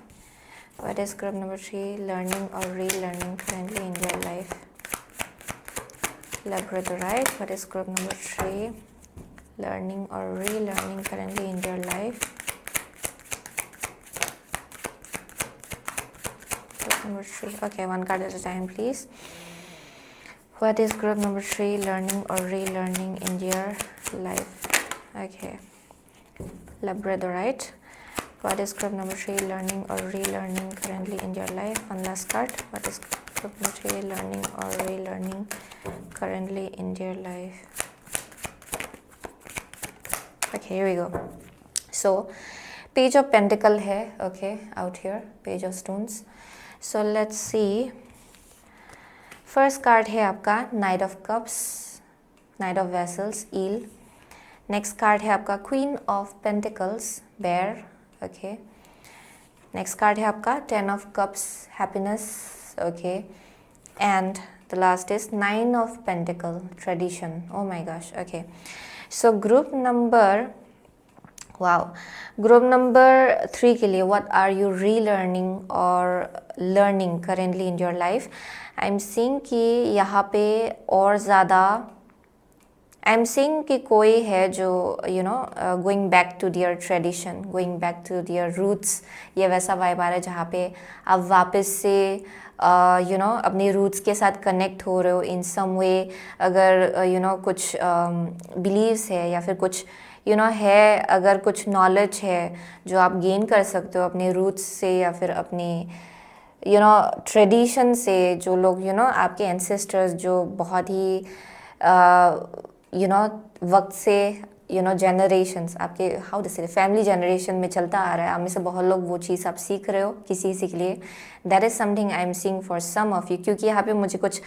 What is group number 3 learning or relearning currently in their life? Labradorite. What is group number 3 learning or relearning currently in their life? Group number 3. Okay, one card at a time, please. What is group number 3 learning or relearning in their life? Okay. Labradorite. What is group number 3 learning or relearning currently in your life? One last card. What is group number 3 learning or relearning currently in your life? Okay, here we go. So, Page of Pentacle है, okay, out here. Page of Stones. So, let's see. First card है आपका Knight of Cups, Knight of Vessels, Eel. Next card है आपका Queen of Pentacles, Bear. Okay, next card है आपका 10 of cups, happiness, okay, and the last is 9 of pentacle, tradition. O my gosh, okay. So group number, wow, group number 3 के लिए what are you relearning और learning currently in your life? I am seeing कि यहाँ पे और ज़्यादा I am seeing कि कोई है जो going back to their tradition, going back to their roots, ये वैसा वाइब आ रहा है जहाँ पे आप वापस से अपने रूट्स के साथ कनेक्ट हो रहे हो इन सम वे. अगर कुछ बिलीव्स है या फिर कुछ है, अगर कुछ नॉलेज है जो आप गेन कर सकते हो अपने रूट्स से या फिर अपने ट्रेडिशन से, जो लोग आपके एंसेस्टर्स जो बहुत ही वक्त से जनरेशंस आपके हाउ टू से फैमिली जनरेशन में चलता आ रहा है, आप में से बहुत लोग वो चीज़ आप सीख रहे हो किसी के लिए. That is something I am seeing for some of you, क्योंकि यहाँ पे मुझे कुछ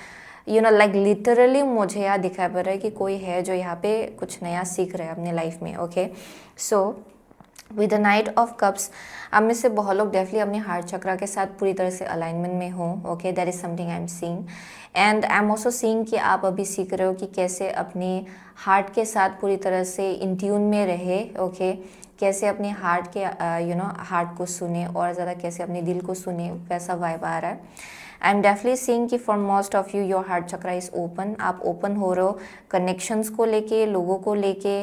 लाइक लिटरली मुझे यहाँ दिखाई पड़ रहा है कि कोई है जो यहाँ पे कुछ नया सीख रहा है अपने लाइफ में. Okay, so with the knight of cups आप में से बहुत लोग डेफिनेटली अपने हार्ट चक्रा के साथ पूरी तरह से अलाइनमेंट में हो. Okay, that is something I am seeing. And I am also seeing कि आप अभी सीख रहे हो कि कैसे अपने हार्ट के साथ पूरी तरह से इन ट्यून में रहे. ओके, कैसे अपने हार्ट के हार्ट को सुने और ज़्यादा कैसे अपने दिल को सुने, वैसा वाइब आ रहा है. आई एम डेफिनेटली सीइंग कि for most of you your heart chakra is open. आप ओपन हो रहे हो कनेक्शंस को लेके, लोगों को लेके,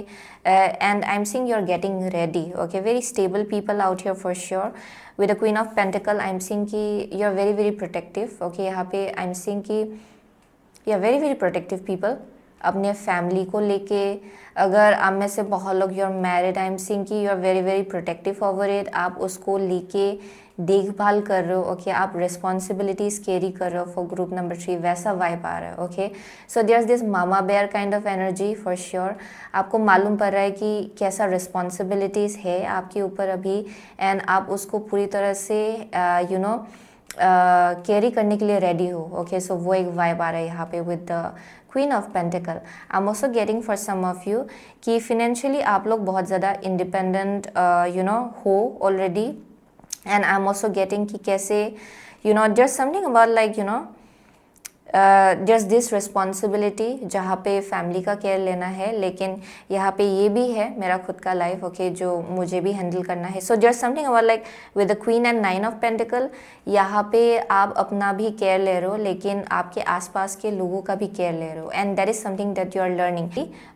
and I am seeing you are getting ready. Okay, very stable people out here for sure. With the queen of pentacle I am seeing कि you are very very protective. Okay, यहाँ पे I am seeing कि you are very very protective people अपने family को लेके. अगर आप में से बहुत लोग you are married, I am seeing कि you are very very protective over it. आप उसको लेके देखभाल कर रहे हो. ओके, आप रिस्पॉन्सिबिलिटीज़ कैरी कर रहे हो फॉर ग्रुप नंबर 3, वैसा वाइब आ रहा है. Okay, so there is this mama bear kind of energy for sure. आपको मालूम पड़ रहा है कि कैसा रिस्पॉन्सिबिलिटीज़ है आपके ऊपर अभी, एंड आप उसको पूरी तरह से कैरी करने के लिए रेडी हो. ओके, सो वो एक वाइब आ रहा है यहाँ पे with the queen of pentacle. I am also getting for some of you कि फिनेंशियली आप लोग बहुत ज़्यादा इंडिपेंडेंट हो already. And I am also getting कि कैसे there's something about like just this responsibility जहाँ पे फैमिली का केयर लेना है, लेकिन यहाँ पे ये भी है मेरा खुद का लाइफ, ओके, जो मुझे भी हैंडल करना है. So just something about like with the queen and 9 of pentacle, यहाँ पे आप अपना भी केयर ले रहे हो, लेकिन आपके आसपास के लोगों का भी केयर ले रहे हो, and that is something that you are learning.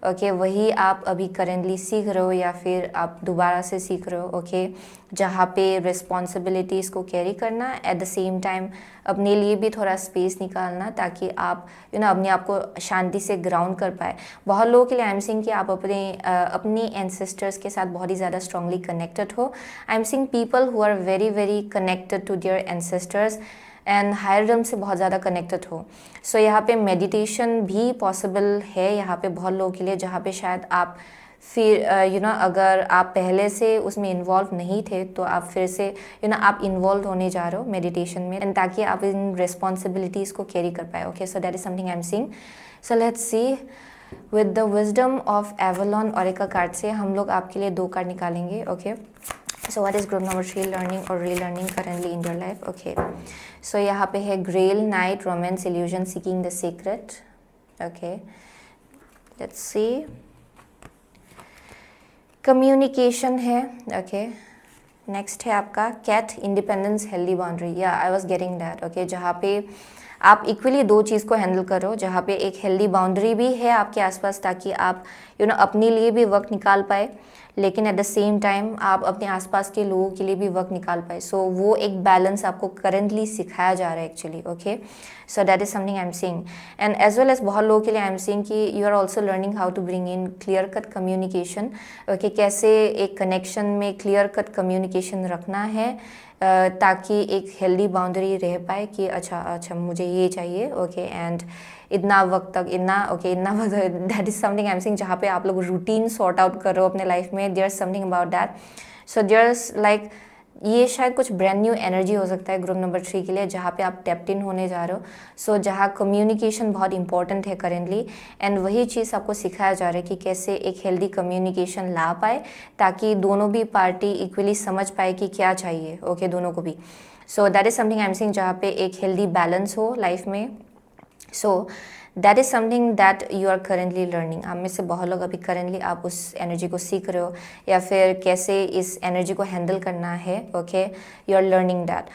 Okay, वही आप अभी करेंटली सीख रहे हो या फिर आप दोबारा से सीख रहे हो. ओके, जहाँ पे रिस्पॉन्सिबिलिटीज़ को कैरी करना, एट द सेम टाइम अपने लिए भी थोड़ा स्पेस निकालना, ताकि आप अपने आप को शांति से ग्राउंड कर पाए. बहुत लोगों के लिए आई एम सीइंग कि आप अपने एंसेस्टर्स के साथ बहुत ही ज़्यादा स्ट्रांगली कनेक्टेड हो. I am seeing people who are very very connected to their ancestors and higher realm से बहुत ज़्यादा कनेक्टेड हो. सो यहाँ पे मेडिटेशन भी पॉसिबल है यहाँ पे बहुत लोगों के लिए, जहाँ पे शायद आप फिर अगर आप पहले से उसमें इन्वॉल्व नहीं थे तो आप फिर से आप इन्वॉल्व होने जा रहे हो मेडिटेशन में, एंड ताकि आप इन रिस्पॉन्सिबिलिटीज़ को कैरी कर पाए. Okay, so that is something I am seeing. So let's see with the wisdom of Avalon oracle card से हम लोग आपके लिए 2 कार्ड निकालेंगे. Okay, so what is group number 3 learning और relearning currently in your life. Okay, so यहाँ पे है grail knight romance illusion seeking the secret. Okay, let's see. Communication है. ओके, नेक्स्ट है आपका कैट इंडिपेंडेंस हेल्दी बाउंड्री. या I was getting that. Okay, जहाँ पे आप इक्वली 2 चीज़ को हैंडल करो, जहाँ पे एक हेल्दी बाउंड्री भी है आपके आसपास, ताकि आप अपने लिए भी वक्त निकाल पाए, लेकिन एट द सेम टाइम आप अपने आसपास के लोगों के लिए भी वक्त निकाल पाए. सो वो एक बैलेंस आपको करेंटली सिखाया जा रहा है actually. Okay, so that is something I am seeing. And as well as बहुत लोगों के लिए आई एम सीइंग कि you are also learning how to bring in clear cut communication. Okay, कैसे एक कनेक्शन में क्लियर कट कम्युनिकेशन रखना है, ताकि एक हेल्दी बाउंड्री रह पाए कि अच्छा मुझे ये चाहिए. ओके, एंड इतना वक्त तक इतना वक्त, that is something I am seeing. जहाँ पे आप लोग रूटीन सॉर्ट आउट कर रहे हो अपने लाइफ में, there is something about that. So there is like ये शायद कुछ ब्रांड न्यू एनर्जी हो सकता है ग्रुप नंबर 3 के लिए, जहाँ पे आप टैप्ड इन होने जा रहे हो. सो जहाँ कम्युनिकेशन बहुत इंपॉर्टेंट है करेंटली, एंड वही चीज़ आपको सिखाया जा रहा है कि कैसे एक हेल्दी कम्युनिकेशन ला पाए, ताकि दोनों भी पार्टी इक्वली समझ पाए कि क्या चाहिए. ओके, दोनों को भी. So that is something I am seeing, जहाँ पे एक हेल्दी बैलेंस हो लाइफ में. So that is something that you are currently learning. आप में से बहुत लोग अभी करेंटली आप उस एनर्जी को सीख रहे हो, या फिर कैसे इस एनर्जी को हैंडल करना है. Okay, you are learning that.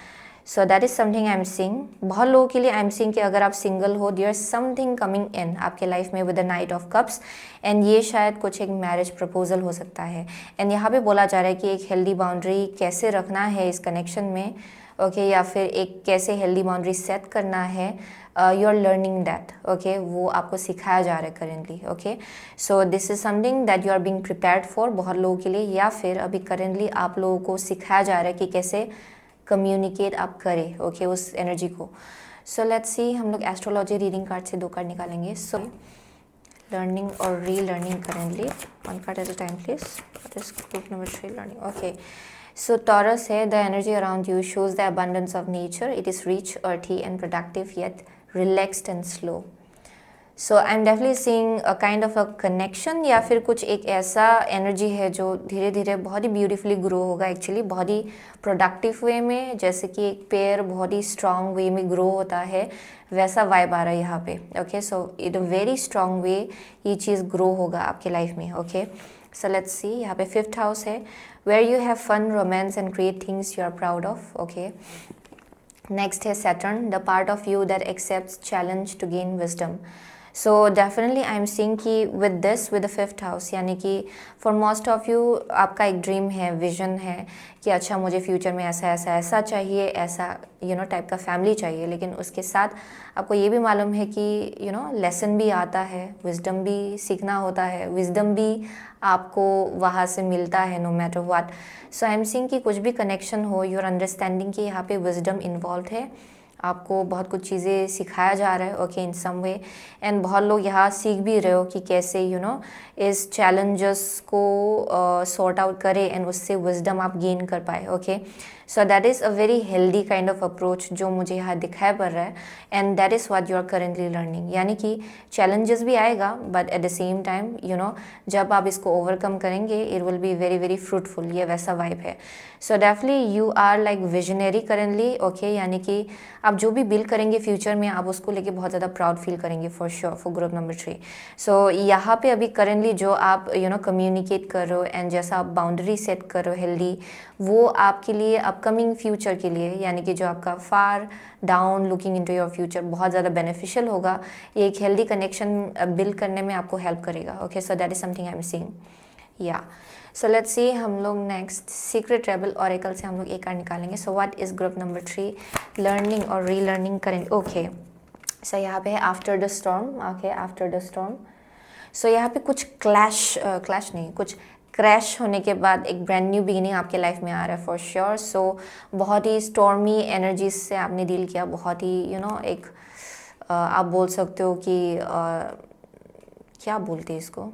So that is something I am seeing. बहुत लोगों के लिए आई एम सीइंग कि अगर आप सिंगल हो, there is something coming in आपके लाइफ में with the knight of cups, and ये शायद कुछ एक मैरिज प्रपोजल हो सकता है. एंड यहाँ पे बोला जा रहा है कि एक हेल्दी बाउंड्री कैसे रखना है इस कनेक्शन में. ओके, या फिर एक कैसे हेल्दी बाउंड्री सेट करना है, you are learning that. Okay, वो आपको सिखाया जा रहा है currently. Okay, so this is something that you are being prepared for बहुत लोगों के लिए, या फिर अभी करेंटली आप लोगों को सिखाया जा रहा है कि कैसे कम्युनिकेट आप करें. ओके, उस एनर्जी को. सो लेट्स सी, हम लोग एस्ट्रोलॉजी रीडिंग कार्ड से 2 कार्ड निकालेंगे. सो लर्निंग और relearning currently, 1 card eight a time please. This group number 3 learning. Okay, so Taurus है, the energy around you shows the abundance of nature. It is rich, earthy and productive, yet relaxed and slow. So I'm definitely seeing a kind of a connection, या फिर कुछ एक ऐसा energy है जो धीरे धीरे बहुत ही ब्यूटीफुली ग्रो होगा एक्चुअली, बहुत ही प्रोडक्टिव वे में, जैसे कि एक पेड़ बहुत ही स्ट्रांग वे में ग्रो होता है, वैसा वाइब आ रहा है यहाँ पे. Okay, so in a very strong way ये चीज़ ग्रो होगा आपके लाइफ में. ओके, सो लेट्स सी, यहाँ पे 5th हाउस है, where you have fun, romance and create things you are proud of. Okay, next है Saturn, the part of you that accepts challenge to gain wisdom. So definitely I am seeing कि with this, with the 5th house, यानी कि for most of you आपका एक dream है, vision है कि अच्छा मुझे फ्यूचर में ऐसा ऐसा ऐसा चाहिए, ऐसा टाइप का फैमिली चाहिए, लेकिन उसके साथ आपको ये भी मालूम है कि लेसन भी आता है, विजडम भी सीखना होता है, विजडम भी आपको वहाँ से मिलता है no matter what. So I am seeing कि कुछ भी कनेक्शन हो, यूर अंडरस्टैंडिंग कि यहाँ पे विजडम इन्वॉल्व है, आपको बहुत कुछ चीज़ें सिखाया जा रहा है. Okay, in some way, and बहुत लोग यहाँ सीख भी रहे हो कि कैसे इस चैलेंजेस को सॉर्ट आउट करें, एंड उससे विजडम आप गेन कर पाए. Okay, so that is a very healthy kind of approach जो मुझे यहाँ दिखाई पड़ रहा है, and that is what you are currently learning. यानी कि चैलेंजेस भी आएगा, but at the same time जब आप इसको ओवरकम करेंगे it will be very very fruitful, ये वैसा वाइब है। So definitely you are like visionary currently, okay, यानी कि आप जो भी बिल्ड करेंगे फ्यूचर में आप उसको लेके बहुत ज़्यादा प्राउड फील करेंगे for sure for group number 3। सो यहाँ पे अभी करेंटली जो आप कम्युनिकेट कर रहे हो एंड जैसा आप बाउंड्री सेट कर रहे हो हेल्दी, वो आपके लिए अपकमिंग फ्यूचर के लिए, यानी कि जो आपका far down looking into your future बहुत ज़्यादा बेनिफिशियल होगा। ये एक हेल्दी कनेक्शन बिल्ड करने में आपको हेल्प करेगा। Okay, so that is something I am seeing. या सो लेट्स सी, हम लोग नेक्स्ट सीक्रेट रेबल ऑरेकल से हम लोग एक कार्ड निकालेंगे। So what is group number 3 learning और रीलर्निंग करेंगे। ओके, सो यहाँ पे है after the storm. Okay, after the storm. So यहाँ पे कुछ क्लैश नहीं, कुछ क्रैश होने के बाद एक ब्रांड न्यू बिगिनिंग आपके लाइफ में आ रहा है फॉर श्योर। सो बहुत ही स्टॉर्मी एनर्जीज से आपने डील किया, बहुत ही एक आप बोल सकते हो कि क्या बोलते हैं इसको,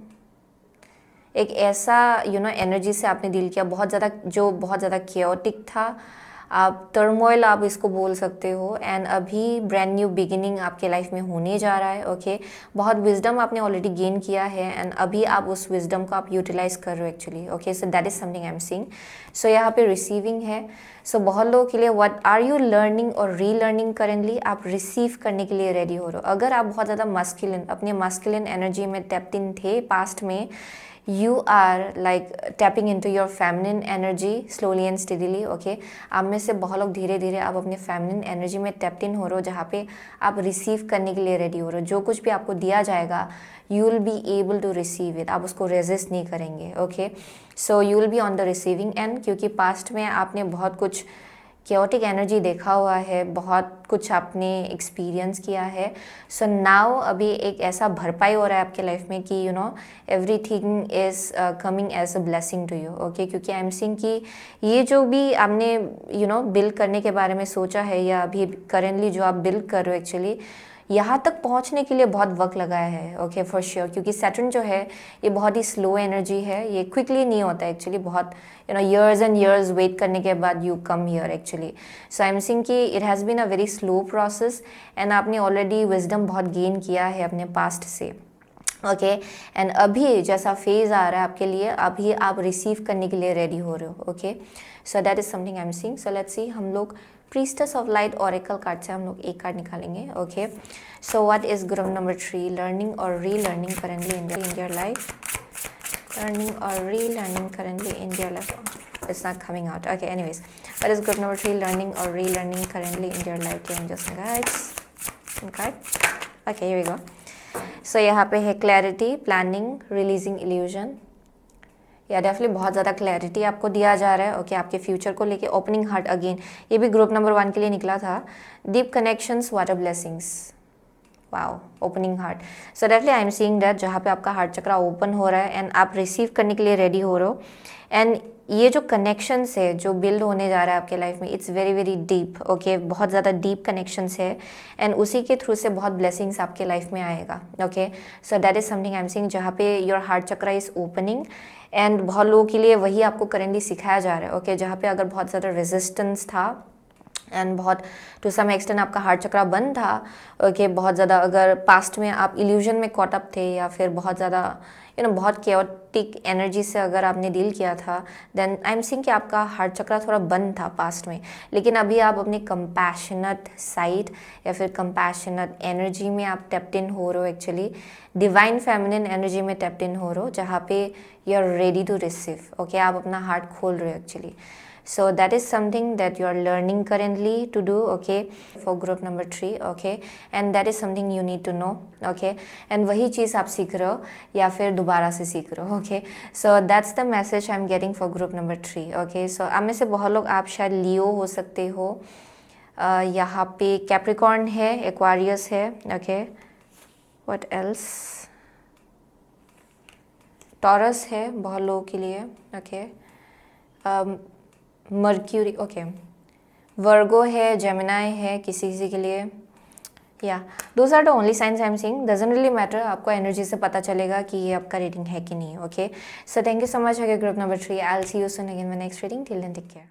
एक ऐसा एनर्जी से आपने डील किया बहुत ज़्यादा केओटिक था। आप टर्मोइल आप इसको बोल सकते हो, एंड अभी ब्रांड न्यू बिगिनिंग आपके लाइफ में होने जा रहा है। ओके, बहुत विजडम आपने ऑलरेडी गेन किया है एंड अभी आप उस विजडम को आप यूटिलाइज कर रहे हो actually. Okay, so that is something I am seeing. So यहाँ पे रिसीविंग है। सो बहुत लोगों के लिए व्हाट आर यू लर्निंग और रीलर्निंग करेंटली, आप रिसीव करने के लिए रेडी हो रहे हो। अगर आप बहुत ज़्यादा मस्कुलिन अपने मस्कुलिन एनर्जी में टैप्ड इन थे पास्ट में, you are like tapping into your feminine energy slowly and steadily। okay, आप में से बहुत लोग धीरे धीरे आप अपने feminine energy में टैप्ड इन हो रहे हो, जहाँ पे आप रिसीव करने के लिए रेडी हो रहे हो। जो कुछ भी आपको दिया जाएगा you will be able to receive it, आप उसको रेजिस्ट नहीं करेंगे। Okay, so you will be on the receiving end, क्योंकि पास्ट में आपने बहुत कुछ केओटिक एनर्जी देखा हुआ है, बहुत कुछ आपने एक्सपीरियंस किया है। सो नाउ अभी एक ऐसा भरपाई हो रहा है आपके लाइफ में कि everything is coming as a blessing to you. Okay, क्योंकि आई एम सीइंग कि ये जो भी आपने बिल्ड करने के बारे में सोचा है या अभी करेंटली जो आप बिल्ड कर रहे हो एक्चुअली यहाँ तक पहुँचने के लिए बहुत वक्त लगाया है। ओके, फॉर श्योर, क्योंकि सैटर्न जो है ये बहुत ही स्लो एनर्जी है, ये क्विकली नहीं होता एक्चुअली, बहुत years एंड years वेट करने के बाद you come here actually. So I am seeing कि it has been a very slow process and आपने ऑलरेडी विजडम बहुत गेन किया है अपने पास्ट से। ओके, एंड अभी जैसा फेज़ आ रहा है आपके लिए, अभी आप रिसीव करने के लिए रेडी हो रहे हो। Okay, so that is something I am seeing. So let's see, हम लोग priestess of light oracle card से हम लोग एक कार्ड निकालेंगे। Okay, so what is group number 3 learning और relearning currently in your life, learning or relearning currently in your life? It's not coming out. Okay, anyways, what is group number 3 learning or relearning currently in your life? Angels and guides. Okay, okay, here we go. So यहाँ पे है clarity, planning, releasing illusion. या definitely बहुत ज़्यादा clarity आपको दिया जा रहा है। ओके, आपके फ्यूचर को लेके ओपनिंग हार्ट अगेन, ये भी ग्रुप नंबर 1 के लिए निकला था। Deep connections, water blessings, wow, opening heart. So definitely I am seeing that जहाँ पे आपका हार्ट चक्रा ओपन हो रहा है एंड आप रिसीव करने के लिए रेडी हो रहे हो, एंड ये जो कनेक्शंस है जो बिल्ड होने जा रहा है आपके लाइफ में, it's very very deep. Okay, बहुत ज़्यादा डीप कनेक्शंस है एंड उसी के थ्रू से बहुत ब्लेसिंग्स आपके लाइफ में आएगा। Okay, so that is something I am seeing, जहाँ पे your heart chakra is opening and बहुत लोगों के लिए वही आपको करेंटली सिखाया जा रहा है। ओके, जहाँ पे अगर बहुत ज़्यादा रेजिस्टेंस था एंड बहुत टू सम एक्सटेंट आपका हार्ट चक्रा बंद था। ओके, बहुत ज़्यादा अगर पास्ट में आप इल्यूजन में कॉट अप थे या फिर बहुत ज़्यादा बहुत केओटिक एनर्जी से अगर आपने डील किया था, देन आई एम सीइंग कि आपका हार्ट चक्रा थोड़ा बंद था पास्ट में, लेकिन अभी आप अपने कंपैशनेट साइड या फिर कंपैशनेट एनर्जी में आप टैप्ड इन हो रहे हो एक्चुअली, डिवाइन फेमिनिन एनर्जी में टैप्ड इन हो रहे हो, जहाँ पे you are ready to receive. Okay, आप अपना हार्ट खोल रहे हो actually. So that is something that you are learning currently to do, okay, for group number 3, okay, and that is something you need to know, okay, and वही चीज़ आप सीख रहे हो या फिर दोबारा से सीख रहे हो। okay, so that's the message I'm getting for group number 3, okay, so आप में से बहुत लोग आप शायद लियो हो सकते हो, यहाँ पे कैप्रिकॉर्न है, एक्वारियस है, okay, what else, टॉरस है बहुत लोगों के लिए, okay, मर्क्यूरी, ओके, वर्गो है, जेमिनाई है किसी किसी के लिए, या those are the only signs I am seeing. Doesn't really matter, आपको एनर्जी से पता चलेगा कि ये आपका रीडिंग है कि नहीं। Okay, so thank you so much. Okay, group number 3, I will see you soon again my next reading. Till then take care.